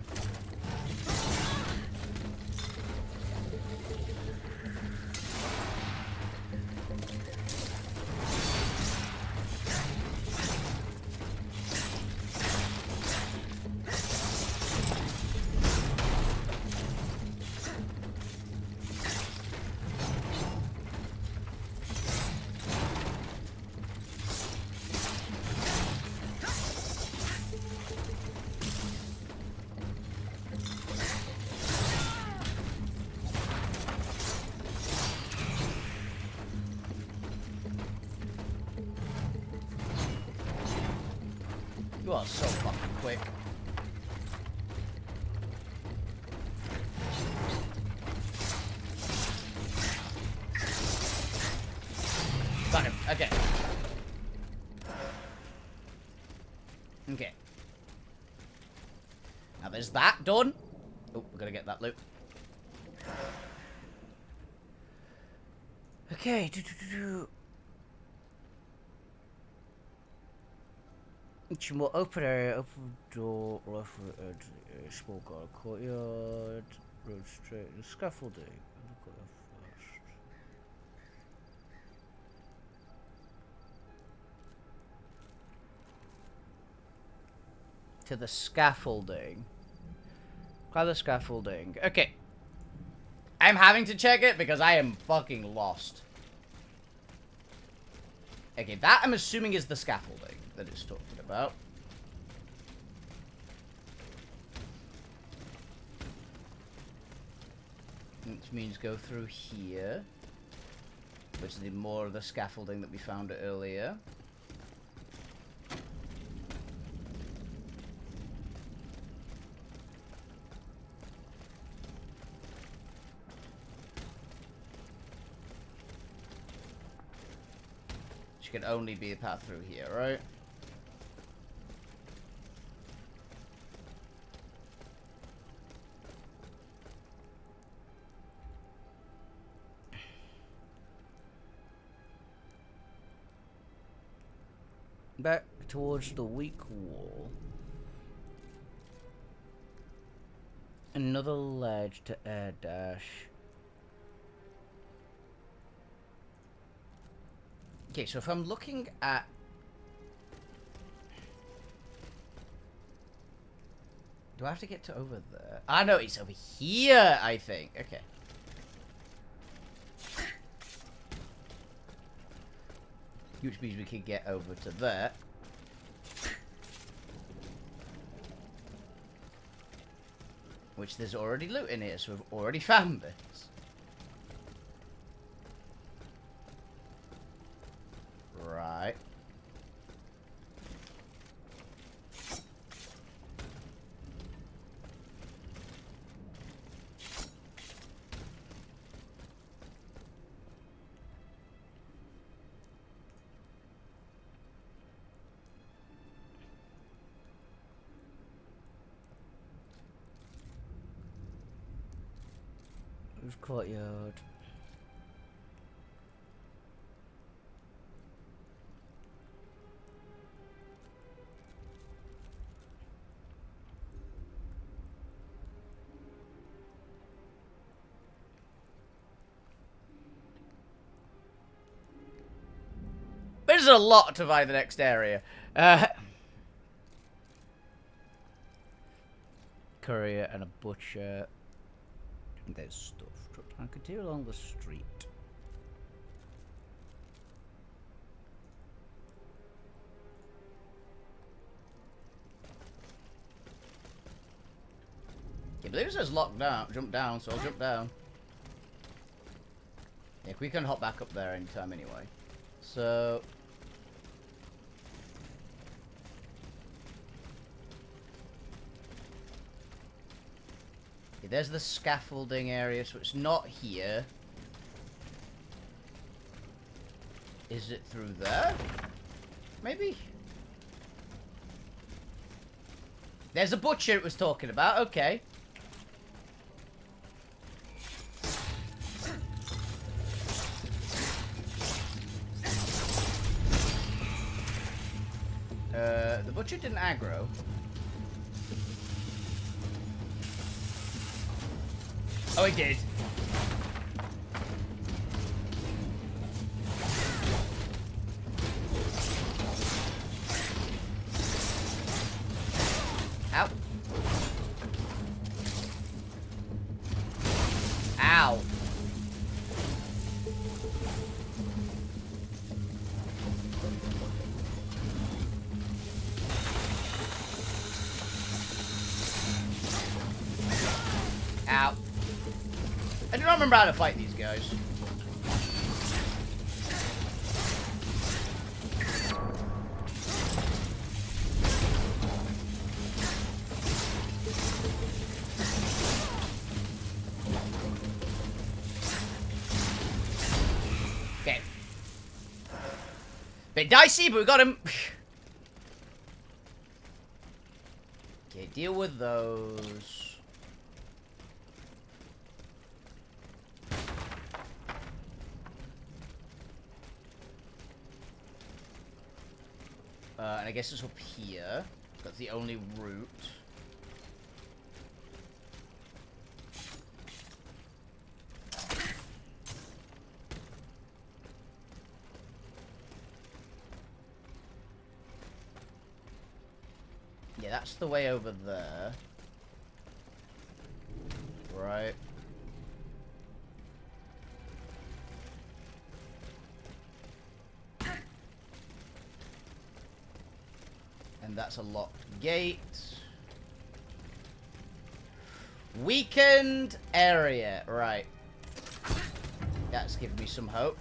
You are so fucking quick. Got him. Okay. Okay. Now there's that done. Oh, we're gonna get that loot. Okay. Each more open area, open door, left edge, small guard, courtyard, road straight, the scaffolding. Look at that first. To the scaffolding. Climb the scaffolding. Okay. I'm having to check it because I am fucking lost. Okay, that I'm assuming is the scaffolding that it's talking about. Which means go through here. Which is more of the scaffolding that we found earlier. Which can only be a path through here, right? Back towards the weak wall. Another ledge to air dash. Okay, so if I'm looking at... Do I have to get to over there? Ah, no, it's over here, I think. Okay. Which means we can get over to there. Which there's already loot in here, so we've already found this. Right. Courtyard. There's a lot to find the next area. Courier and a butcher. There's stuff. I could hear along the street. I believe it says lock down, jump down, so I'll jump down. Yeah, we can hop back up there anytime anyway. So... there's the scaffolding area, so it's not here. Is it through there? Maybe? There's a butcher it was talking about, okay. The butcher didn't aggro. Oh, he did. Ow. Ow. Ow. I do not remember how to fight these guys. Okay. Bit dicey, but we got him. Okay, deal with those. And I guess it's up here. That's the only route. Yeah, that's the way over there. Right. And that's a locked gate. Weakened area. Right. That's giving me some hope.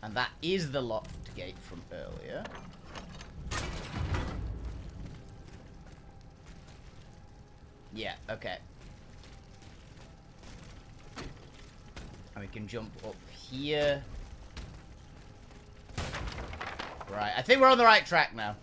And that is the locked gate from earlier. Yeah, okay. And we can jump up here. Right, I think we're on the right track now.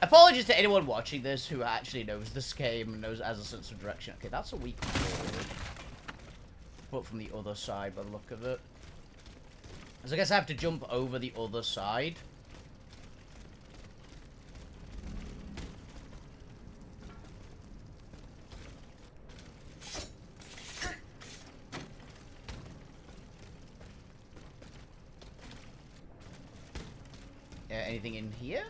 Apologies to anyone watching this who actually knows this game and knows it has a sense of direction. Okay, that's a weak forward. But from the other side by the look of it. So I guess I have to jump over the other side. Anything in here?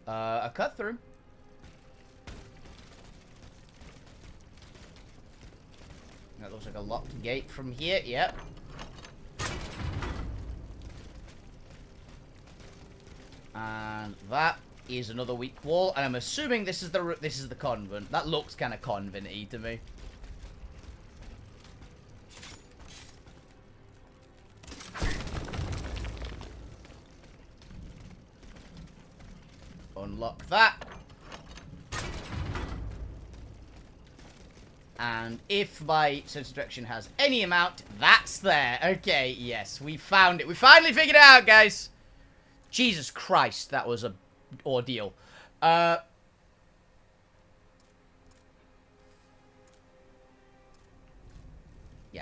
A cut through. That looks like a locked gate from here. Yep. And that is another weak wall. And I'm assuming this is the convent. That looks kind of convent-y to me. Unlock that. And if my sense of direction has any amount, that's there. Okay, yes, we found it. We finally figured it out, guys. Jesus Christ, that was an ordeal. Yeah,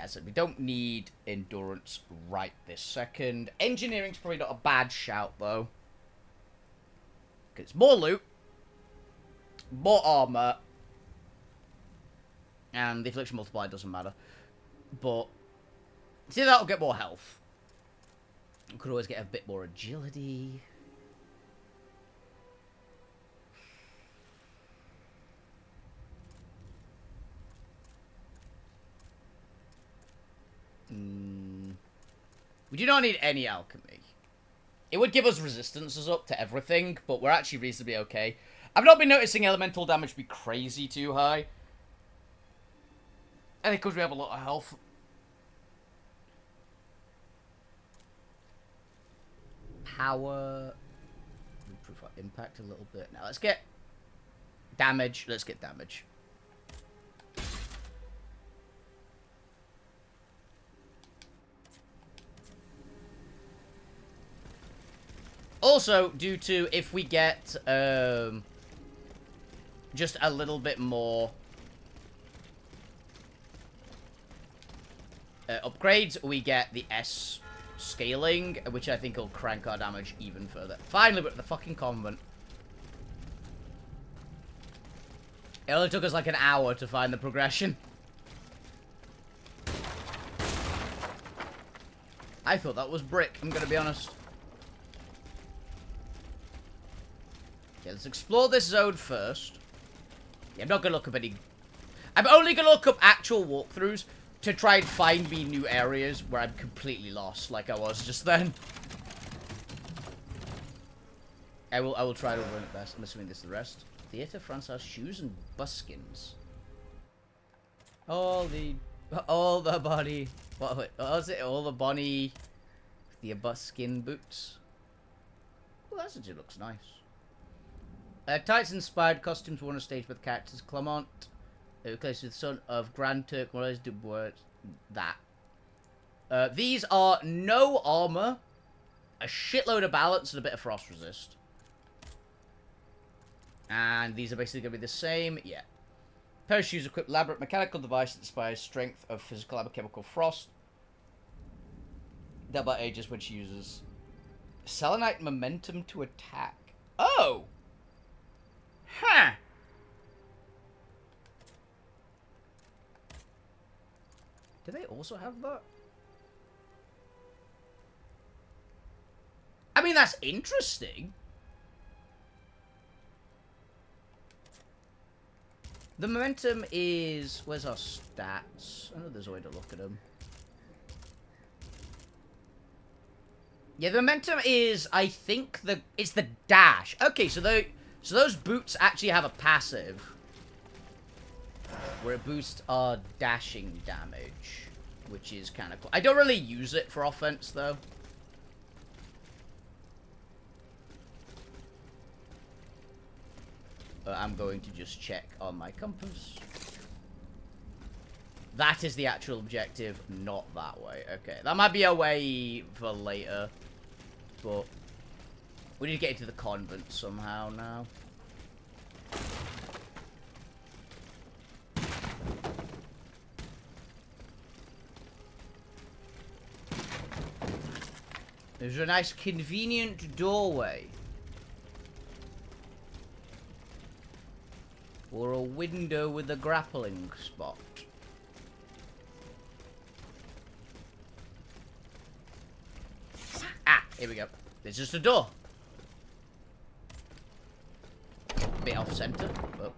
so we don't need endurance right this second. Engineering's probably not a bad shout, though. It's more loot, more armor, and the affliction multiplier doesn't matter. But see, that'll get more health. We could always get a bit more agility. We do not need any alchemy. It would give us resistances up to everything, but we're actually reasonably okay. I've not been noticing elemental damage be crazy too high. I think because we have a lot of health. Power. Improve our impact a little bit. Now let's get damage. Let's get damage. Also, due to if we get just a little bit more upgrades, we get the S scaling, which I think will crank our damage even further. Finally, we're at the fucking convent. It only took us like an hour to find the progression. I thought that was brick, I'm gonna be honest. Okay, let's explore this zone first. Yeah, I'm not gonna look up any... I'm only gonna look up actual walkthroughs to try and find me new areas where I'm completely lost, like I was just then. I will try to run it best. I'm assuming this is the rest. Theatre, Francois, shoes and buskins. All the body. What was it? All the bonny, the buskin boots. Well, that actually looks nice. Tights-inspired costumes were on a stage with characters. Clement, close with the son of Grand Turk Maurice Dubois. That. These are no armor, a shitload of balance, and a bit of frost resist. And these are basically going to be the same. Yeah. Pair of shoes equip elaborate mechanical device that inspires strength of physical and chemical frost. Thereby ages when she uses selenite momentum to attack. Oh! Huh. Do they also have that? I mean, that's interesting. The momentum is... Where's our stats? I know there's a way to look at them. Yeah, the momentum is, I think, it's the dash. Okay, so those boots actually have a passive where it boosts our dashing damage, which is kind of cool. I don't really use it for offense, though. I'm going to just check on my compass. That is the actual objective, not that way. Okay, that might be a way for later, but we need to get into the convent somehow now. There's a nice convenient doorway. Or a window with a grappling spot. Ah, here we go. There's just a door. Bit off center. Oh.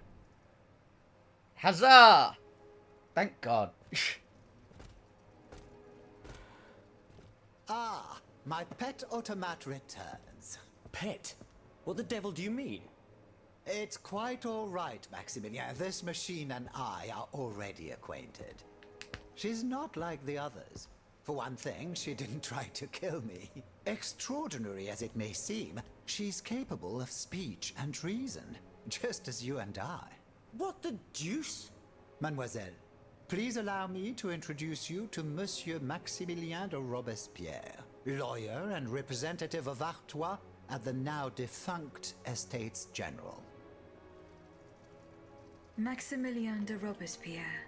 Huzzah! Thank God. Ah, my pet automat returns. Pet? What the devil do you mean? It's quite all right, Maximilian. This machine and I are already acquainted. She's not like the others. For one thing, she didn't try to kill me. Extraordinary as it may seem, she's capable of speech and reason, just as you and I. What the deuce? Mademoiselle, please allow me to introduce you to Monsieur Maximilien de Robespierre, lawyer and representative of Artois at the now defunct Estates General. Maximilien de Robespierre.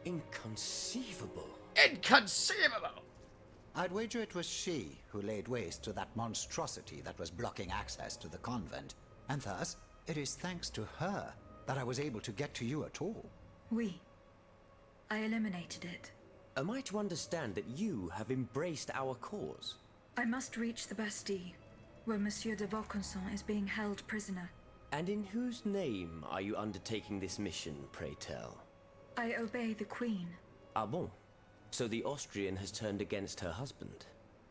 Inconceivable. Inconceivable! I'd wager it was she who laid waste to that monstrosity that was blocking access to the convent, and thus it is thanks to her that I was able to get to you at all. Oui. I eliminated it. Am I to understand that you have embraced our cause? I must reach the Bastille, where Monsieur de Vaucanson is being held prisoner. And in whose name are you undertaking this mission, pray tell? I obey the Queen. Ah bon? So the Austrian has turned against her husband.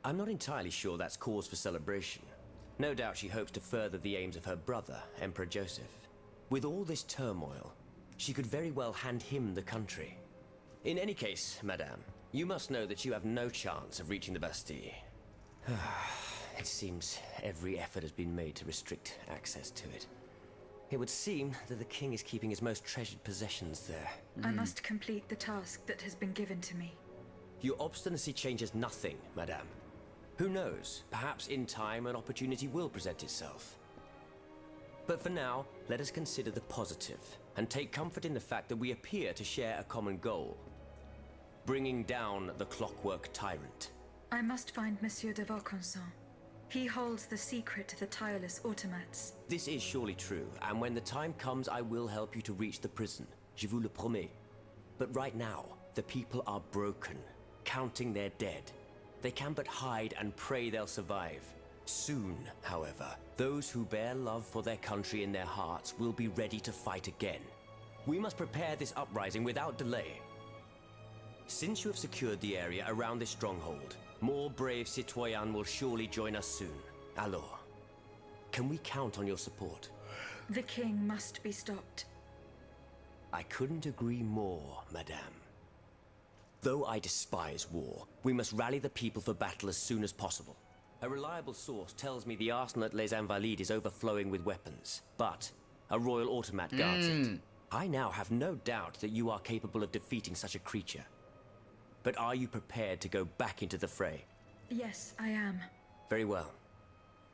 I'm not entirely sure that's cause for celebration. No doubt she hopes to further the aims of her brother, Emperor Joseph. With all this turmoil, she could very well hand him the country. In any case, madame, you must know that you have no chance of reaching the Bastille. It seems every effort has been made to restrict access to it. It would seem that the king is keeping his most treasured possessions there. I must complete the task that has been given to me. Your obstinacy changes nothing, madame. Who knows, perhaps in time an opportunity will present itself. But for now, let us consider the positive, and take comfort in the fact that we appear to share a common goal. Bringing down the clockwork tyrant. I must find Monsieur de Vaucanson. He holds the secret to the tireless automats. This is surely true, and when the time comes, I will help you to reach the prison. Je vous le promets. But right now, the people are broken, counting their dead. They can but hide and pray they'll survive. Soon, however, those who bear love for their country in their hearts will be ready to fight again. We must prepare this uprising without delay. Since you have secured the area around this stronghold, more brave citoyens will surely join us soon. Alors, can we count on your support? The king must be stopped. I couldn't agree more, madame. Though I despise war, we must rally the people for battle as soon as possible. A reliable source tells me the arsenal at Les Invalides is overflowing with weapons, but a royal automat guards it. I now have no doubt that you are capable of defeating such a creature. But are you prepared to go back into the fray? Yes, I am. Very well.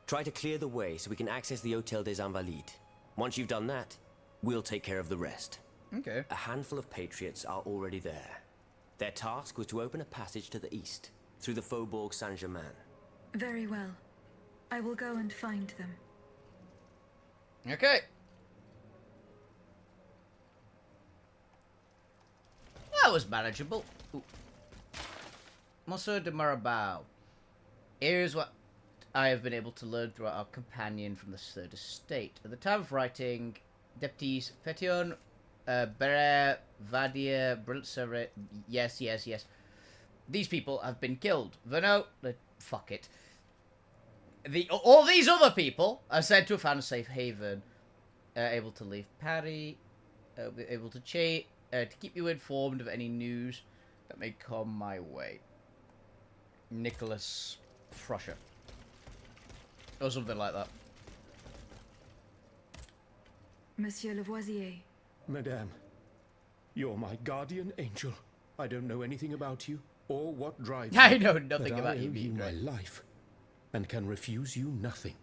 Try to clear the way so we can access the Hôtel des Invalides. Once you've done that, we'll take care of the rest. Okay. A handful of patriots are already there. Their task was to open a passage to the east, through the Faubourg Saint-Germain. Very well. I will go and find them. Okay. That was manageable. Ooh. Monsieur de Marabout. Here's what I have been able to learn throughout our companion from the Third Estate. At the time of writing, deputies Fetion, Beret, Vadia, Briltser, yes. These people have been killed. Vano, fuck it. All these other people are said to have found a safe haven, able to leave Paris, able to cheat, to keep you informed of any news that may come my way. Nicholas Prussia. Or something like that. Monsieur Lavoisier. Madame, you're my guardian angel. I don't know anything about you or what drives you. I know nothing but about I you owe being my great. life and can refuse you nothing.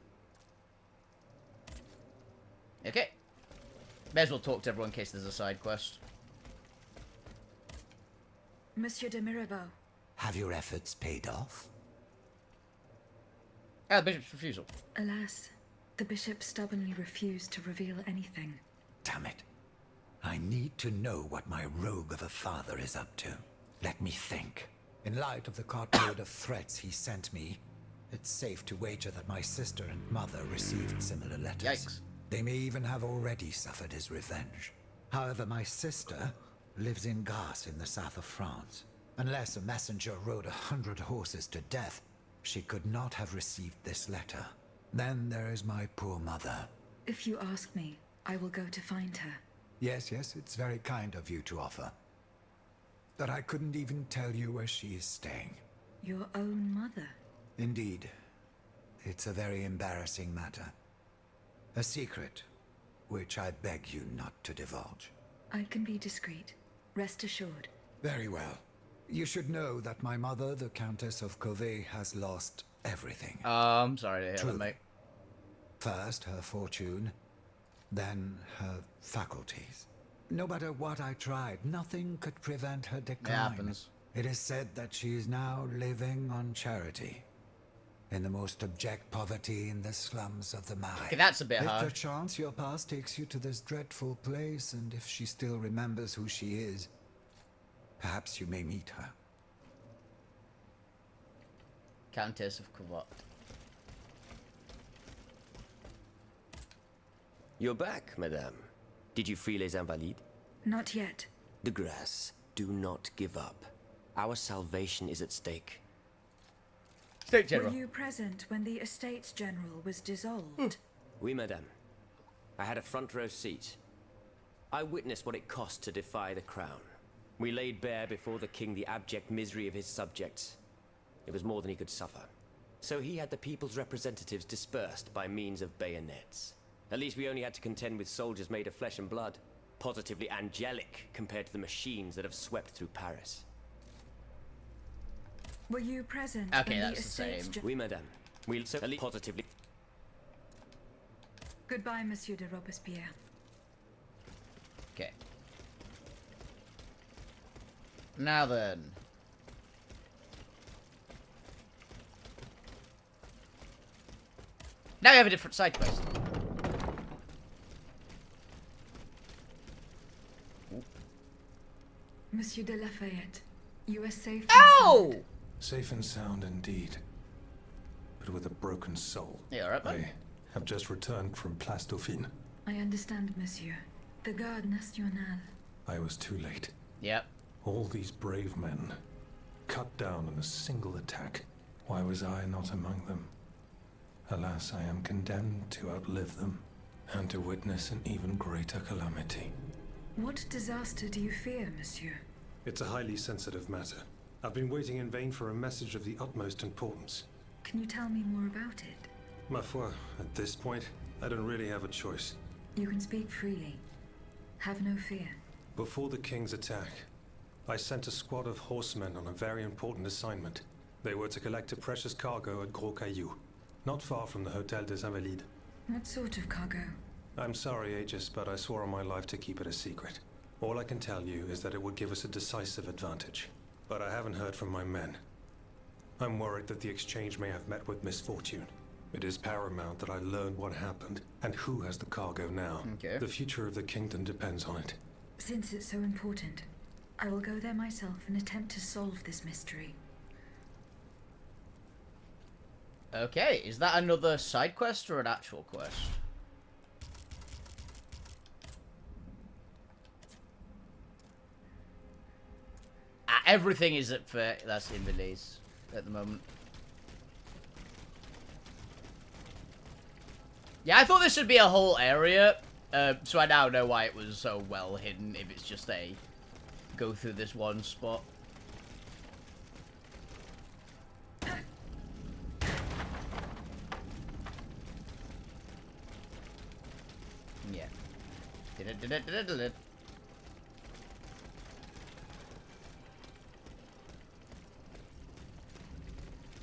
Okay. May as well talk to everyone in case there's a side quest. Monsieur de Mirabeau. Have your efforts paid off? Ah, Bishop's refusal. Alas, the bishop stubbornly refused to reveal anything. Damn it. I need to know what my rogue of a father is up to. Let me think. In light of the cartload of threats he sent me, it's safe to wager that my sister and mother received similar letters. Yikes. They may even have already suffered his revenge. However, my sister lives in Garce in the south of France. Unless a messenger rode 100 horses to death, she could not have received this letter. Then there is my poor mother. If you ask me, I will go to find her. Yes, it's very kind of you to offer. But I couldn't even tell you where she is staying. Your own mother? Indeed. It's a very embarrassing matter. A secret, which I beg you not to divulge. I can be discreet. Rest assured. Very well. You should know that my mother, the Countess of Covey, has lost everything. I'm sorry to hear that, Truly. mate. First, her fortune, then her faculties. No matter what I tried, nothing could prevent her decline. It happens. It is said that she is now living on charity, in the most abject poverty in the slums of the mine. Okay, that's a bit If hard. perchance your past takes you to this dreadful place, and if she still remembers who she is, perhaps you may meet her. Countess of Covot. You're back, madame. Did you free les Invalides? Not yet. De grâce, do not give up. Our salvation is at stake. State General. Were you present when the Estates General was dissolved? Oui, madame. I had a front row seat. I witnessed what it cost to defy the crown. We laid bare before the king the abject misery of his subjects. It was more than he could suffer. So he had the people's representatives dispersed by means of bayonets. At least we only had to contend with soldiers made of flesh and blood. Positively angelic compared to the machines that have swept through Paris. Were you present Okay, when the that's the Estates same. Oui, madame. We'll so at least positively. Goodbye, Monsieur de Robespierre. Okay. Now then. Now we have a different side quest. Monsieur de Lafayette, you are safe. and Oh! sound. Safe and sound indeed, but with a broken soul. Yeah, alright, man. I have just returned from Place Dauphine. I understand, Monsieur. The Garde Nationale. I was too late. Yep. All these brave men, cut down in a single attack. Why was I not among them? Alas, I am condemned to outlive them, and to witness an even greater calamity. What disaster do you fear, Monsieur? It's a highly sensitive matter. I've been waiting in vain for a message of the utmost importance. Can you tell me more about it? Ma foi, at this point, I don't really have a choice. You can speak freely. Have no fear. Before the king's attack, I sent a squad of horsemen on a very important assignment. They were to collect a precious cargo at Gros Caillou, not far from the Hôtel des Invalides. What sort of cargo? I'm sorry, Aegis, but I swore on my life to keep it a secret. All I can tell you is that it would give us a decisive advantage. But I haven't heard from my men. I'm worried that the exchange may have met with misfortune. It is paramount that I learn what happened and who has the cargo now. Okay. The future of the kingdom depends on it. Since it's so important, I will go there myself and attempt to solve this mystery. Okay, is that another side quest or an actual quest? everything is up for that's in release at the moment. Yeah, I thought this would be a whole area, so I now know why it was so well hidden, if it's just a go through this one spot. Yeah.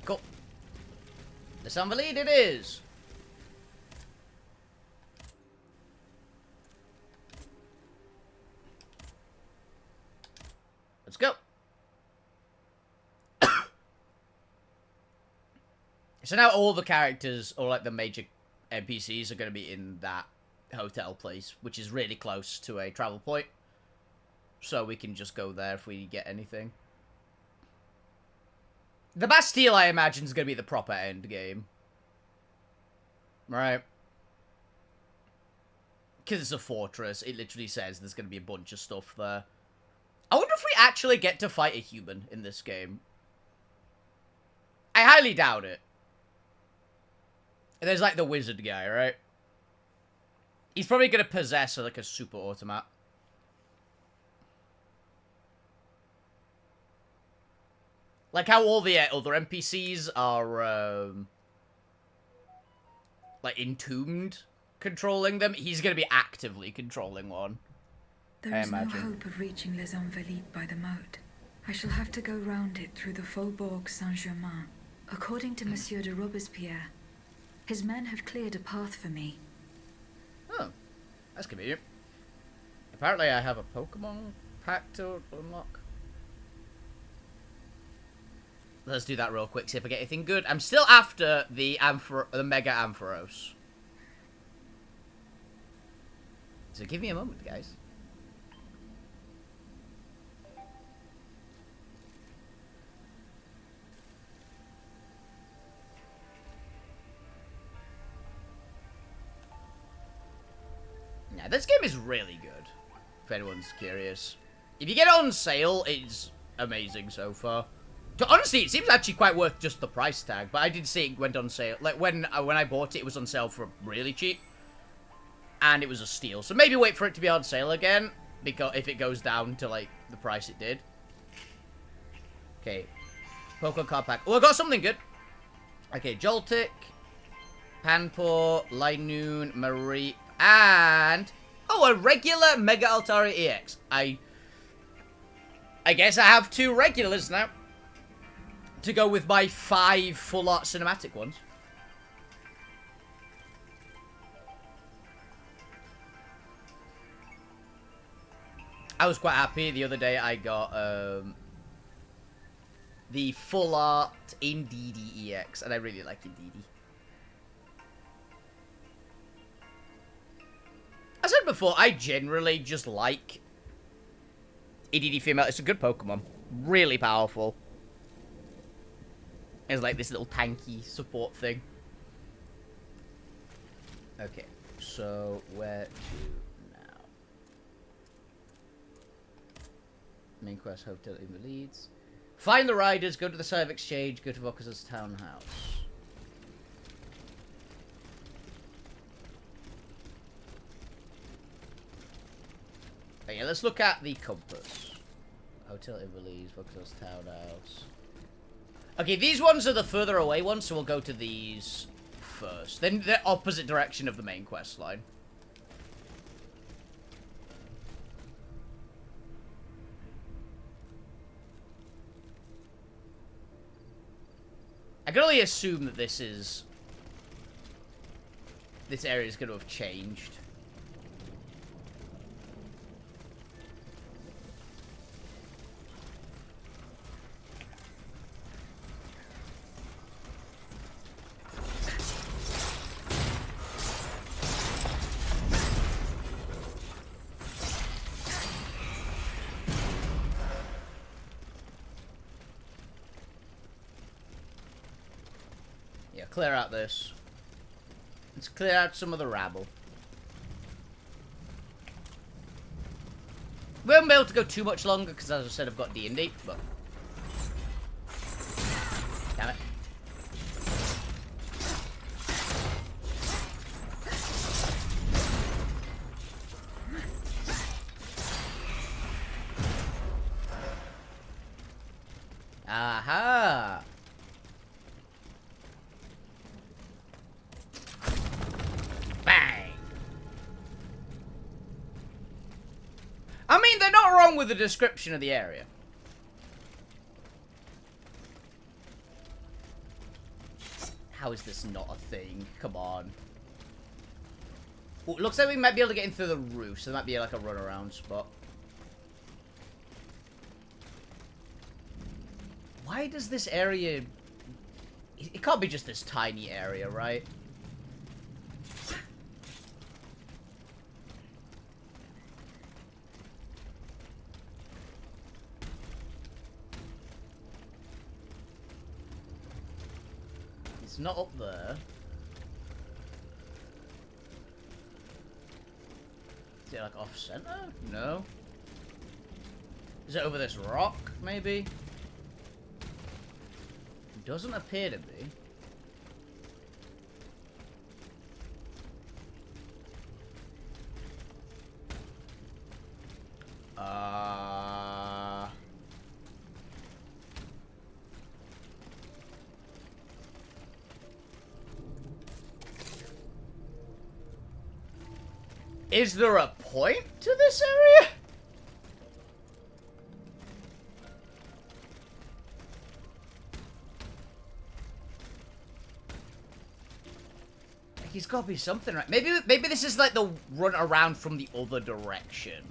Cool. The Sunvalide it is! Let's go. So now all the characters, or like the major NPCs, are going to be in that hotel place, which is really close to a travel point. So we can just go there if we get anything. The Bastille, I imagine, is going to be the proper end game. Right? Because it's a fortress. It literally says there's going to be a bunch of stuff there. I wonder if we actually get to fight a human in this game. I highly doubt it. There's like the wizard guy, right? He's probably going to possess like a super automat. Like how all the other NPCs are like entombed controlling them. He's going to be actively controlling one. There is no hope of reaching Les Invalides by the moat. I shall have to go round it through the Faubourg Saint-Germain. According to Monsieur de Robespierre, his men have cleared a path for me. Oh, that's convenient. Apparently I have a Pokemon pack to unlock. Let's do that real quick, see if I get anything good. I'm still after the Mega Ampharos. So give me a moment, guys. Yeah, this game is really good, if anyone's curious. If you get it on sale, it's amazing so far. Honestly, it seems actually quite worth just the price tag, but I did see it went on sale. Like, when I bought it, it was on sale for really cheap. And it was a steal. So maybe wait for it to be on sale again, because if it goes down to, like, the price it did. Okay. Pokemon card pack. Oh, I got something good. Okay, Joltik, Panpour, Linoon, Marie, and... oh, a regular Mega Altari EX. I guess I have 2 regulars now. To go with my 5 full art cinematic ones. I was quite happy the other day I got the full art Indeedee EX, and I really like Indeedee. I said before, I generally just like Indeedee female. It's a good Pokemon. Really powerful. It's like this little tanky support thing. Okay, so where to now? Main quest, Hotel Invalides. Find the riders, go to the site of exchange, go to Voka's townhouse. Okay, yeah, let's look at the compass. Hotel Invalides, Voka's townhouse. Okay, these ones are the further away ones, so we'll go to these first. Then the opposite direction of the main quest line. I can only assume that this area is going to have changed. Clear out this. Let's clear out some of the rabble. We won't be able to go too much longer because, as I said, I've got D&D, but Damn it. Aha! Bang! I mean, they're not wrong with the description of the area. How is this not a thing? Come on. Ooh, looks like we might be able to get in through the roof, so there might be like a runaround spot. Why does this area... It can't be just this tiny area, right? It's not up there. Is it like off-center? No. Is it over this rock, maybe? Doesn't appear to be. Is there a point to this area? He's got to be something, right? Maybe this is like the run around from the other direction.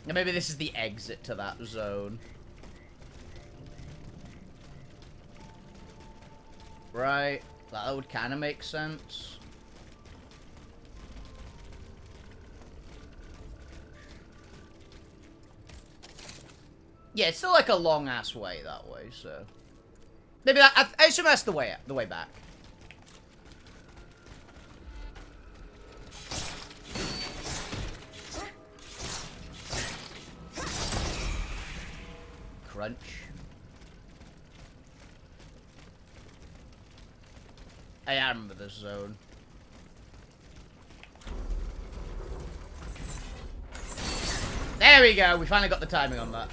And maybe this is the exit to that zone. Right. That would kind of make sense. Yeah, it's still like a long-ass way that way, so... Maybe that... I assume that's the way back. Crunch. I remember this zone. There we go. We finally got the timing on that.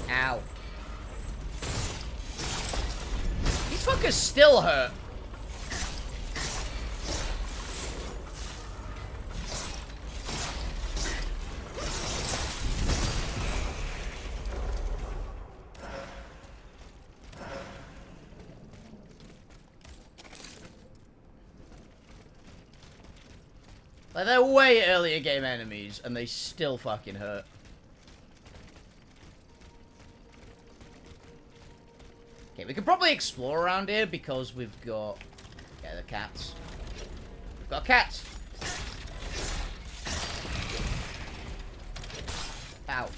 Ow. These fuckers still hurt. Like, they're way earlier game enemies, and they still fucking hurt. Okay, we could probably explore around here, because we've got... Yeah, the cats. We've got cats! Ow.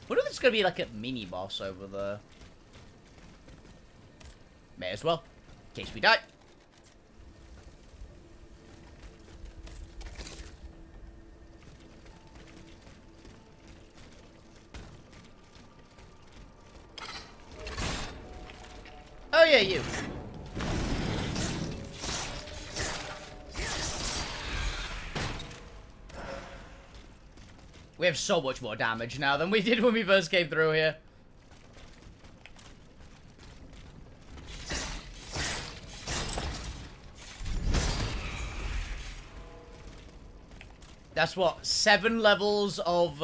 What if it's gonna be like a mini boss over there? May as well, in case we die. Oh yeah, you. We have so much more damage now than we did when we first came through here. That's what, 7 levels of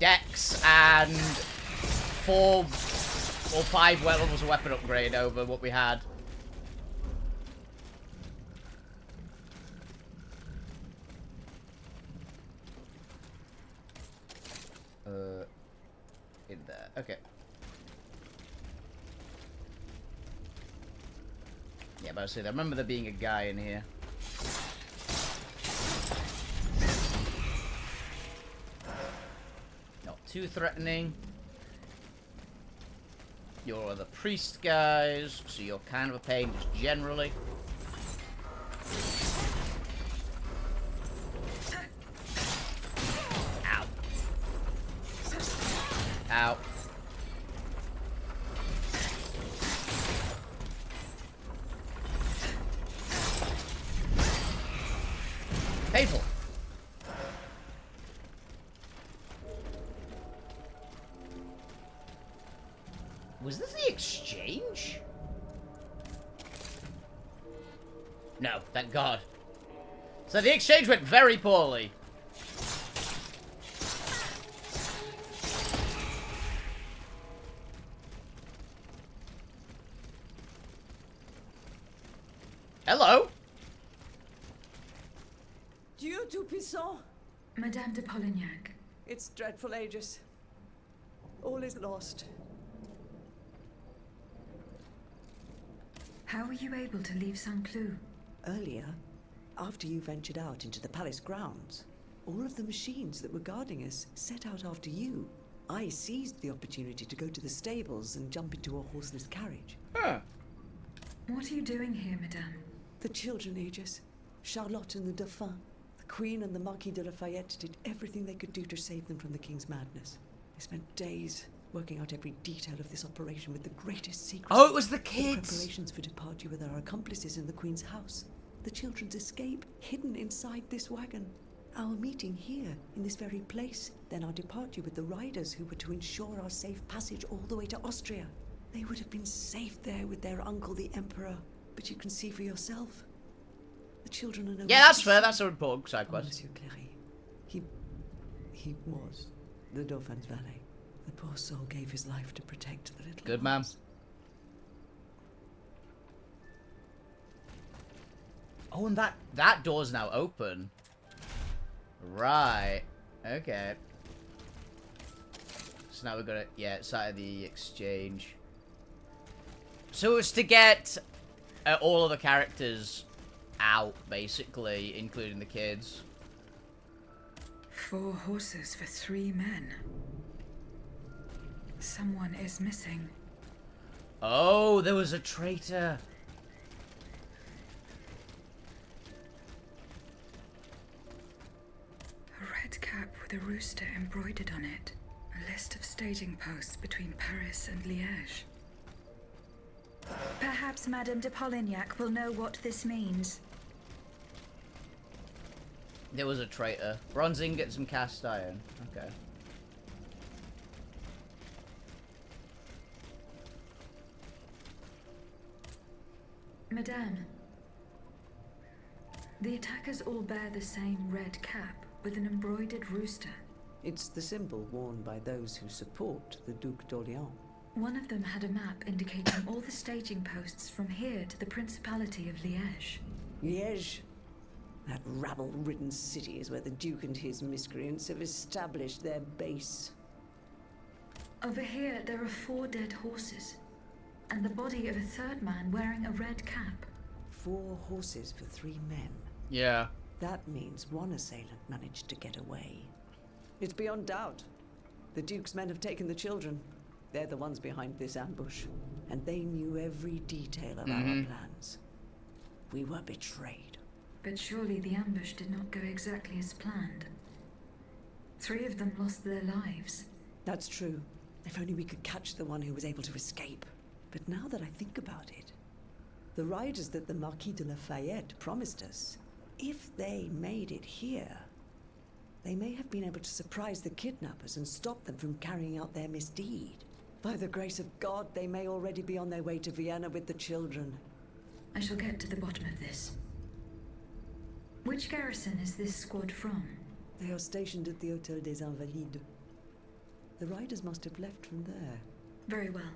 dex and 4 or 5 levels of weapon upgrade over what we had. In there, okay. Yeah, but I say, I remember there being a guy in here. Not too threatening. You're the priest guys, so you're kind of a pain just generally. Ow. Ow. Painful. Was this the exchange? No, thank God. So the exchange went very poorly. Hello? Dieu Tout-Puissant, Madame de Polignac. it's dreadful, Aegis. All is lost. How were you able to leave Saint-Cloud? Earlier, after you ventured out into the palace grounds, all of the machines that were guarding us set out after you. I seized the opportunity to go to the stables and jump into a horseless carriage. Huh. What are you doing here, Madame? The children, Aegis. Charlotte and the Dauphin. The Queen and the Marquis de Lafayette did everything they could do to save them from the King's madness. They spent days working out every detail of this operation with the greatest secrecy. Oh, it was the The kids. preparations for departure with our accomplices in the Queen's house. The children's escape, hidden inside this wagon. Our meeting here, in this very place. Then our departure with the riders who were to ensure our safe passage all the way to Austria. They would have been safe there with their uncle, the Emperor. But you can see for yourself. The children are no Yeah, that's fair. That's a important side Oh, quest. Monsieur Cléry. He was the Dauphin's valet. The poor soul gave his life to protect the little Good man. ones. Oh, and that door's now open. Right. Okay. So now we've got it. Yeah, it's out of the exchange. So it's to get all of the characters out, basically, including the kids. 4 horses for 3 men. Someone is missing. Oh, there was a traitor. A red cap with a rooster embroidered on it. A list of staging posts between Paris and Liège. Perhaps Madame de Polignac will know what this means. There was a traitor. Bronze ingots and cast iron. Okay. Madame, the attackers all bear the same red cap with an embroidered rooster. It's the symbol worn by those who support the Duc d'Orléans. One of them had a map indicating all the staging posts from here to the Principality of Liège. Liège? That rabble-ridden city is where the Duke and his miscreants have established their base. Over here, there are 4 dead horses, and the body of a 3rd man wearing a red cap. 4 horses for 3 men. Yeah. That means one assailant managed to get away. It's beyond doubt. The Duke's men have taken the children. They're the ones behind this ambush. And they knew every detail of our plans. We were betrayed. But surely the ambush did not go exactly as planned. 3 of them lost their lives. That's true. If only we could catch the one who was able to escape. But now that I think about it, the riders that the Marquis de Lafayette promised us, if they made it here, they may have been able to surprise the kidnappers and stop them from carrying out their misdeed. By the grace of God, they may already be on their way to Vienna with the children. I shall get to the bottom of this. Which garrison is this squad from? They are stationed at the Hôtel des Invalides. The riders must have left from there. Very well.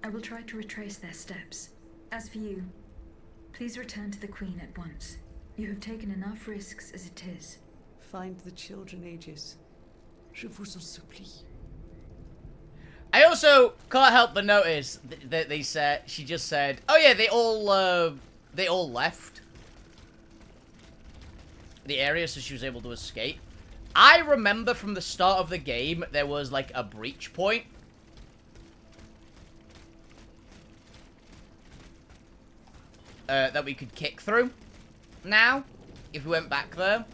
I will try to retrace their steps. As for you, please return to the Queen at once. You have taken enough risks as it is. Find the children, Aegis. Je vous en supplie. I also can't help but notice that they said, she just said, oh yeah, they all left the area, so she was able to escape. I remember from the start of the game, there was like a breach point. That we could kick through now, if we went back there.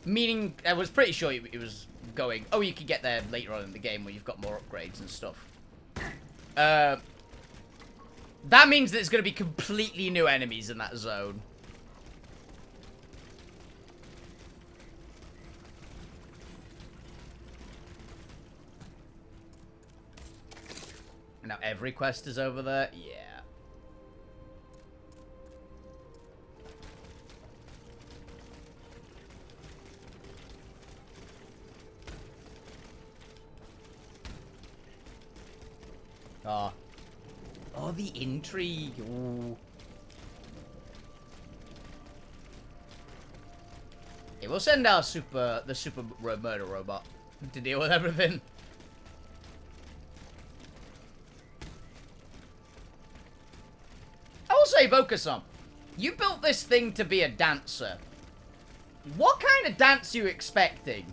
Meaning, I was pretty sure it was going, oh, you could get there later on in the game where you've got more upgrades and stuff. That means there's going to be completely new enemies in that zone. Now every quest is over there? Yeah. Oh. Oh, the intrigue. Ooh. Yeah, we'll send our the super murder robot to deal with everything. I will say, Bokusan, you built this thing to be a dancer. What kind of dance are you expecting?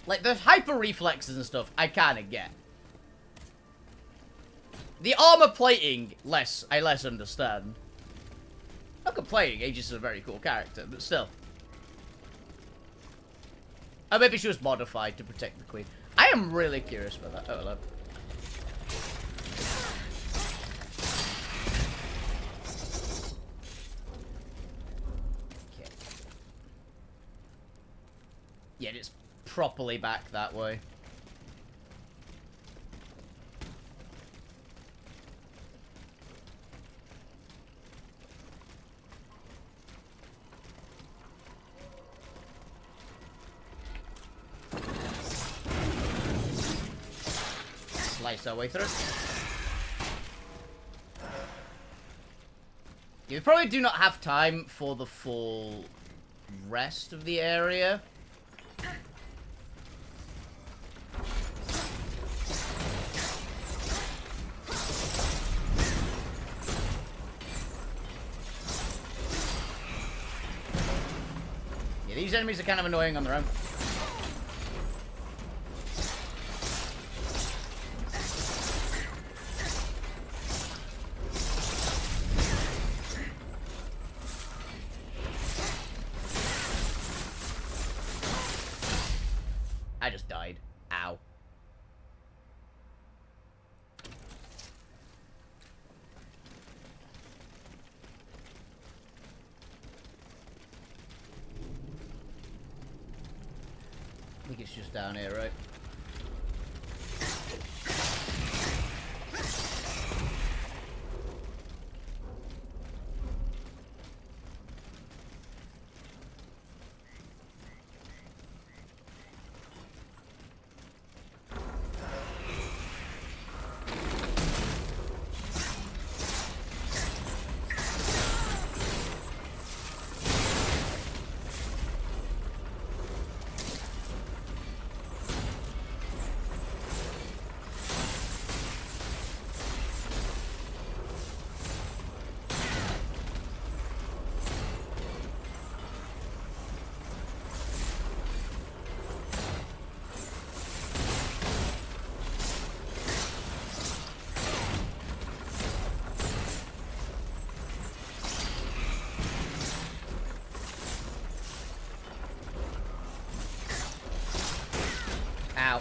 Like, the hyper reflexes and stuff, I kind of get. The armor plating, I less understand. Not complaining, Aegis is a very cool character, but still. Oh, maybe she was modified to protect the queen. I am really curious about that. Oh, hello. Okay. Yeah, it's properly back that way. Slice our way through. You probably do not have time for the full rest of the area. Yeah, these enemies are kind of annoying on their own. I just died. Ow. I think it's just down here, right? Ow.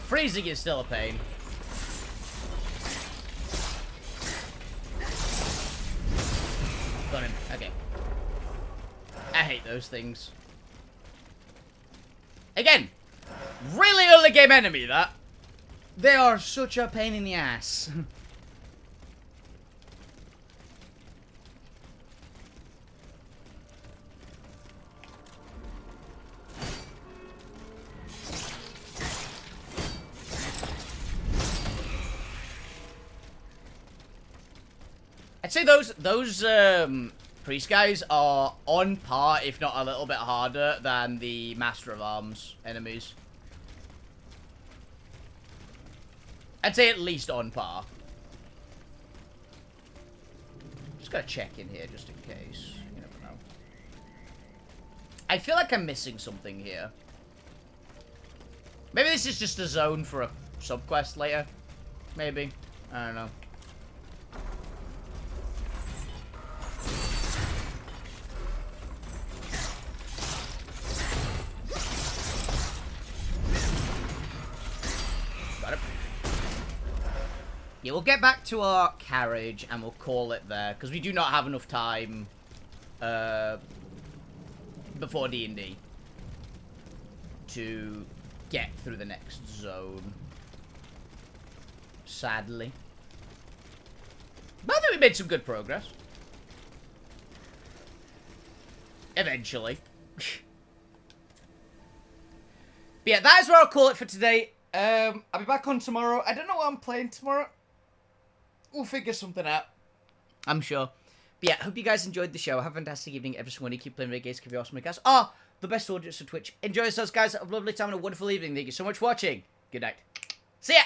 Freezing is still a pain. Got him. Okay. I hate those things. Again, really early game enemy, that. They are such a pain in the ass. I'd say those priest guys are on par, if not a little bit harder, than the Master of Arms enemies. I'd say at least on par. Just gotta check in here just in case. You never know. I feel like I'm missing something here. Maybe this is just a zone for a subquest later. Maybe. I don't know. Got it. Yeah, we'll get back to our carriage and we'll call it there, because we do not have enough time before D&D to get through the next zone. Sadly. But I think we made some good progress. Eventually. But yeah, that is where I'll call it for today. I'll be back on tomorrow. I don't know what I'm playing tomorrow. We'll figure something out. I'm sure. But yeah, hope you guys enjoyed the show. Have a fantastic evening, every single one. Keep playing video games, keep your awesome guys. The best audience on Twitch. Enjoy yourselves, guys. Have a lovely time and a wonderful evening. Thank you so much for watching. Good night. See ya!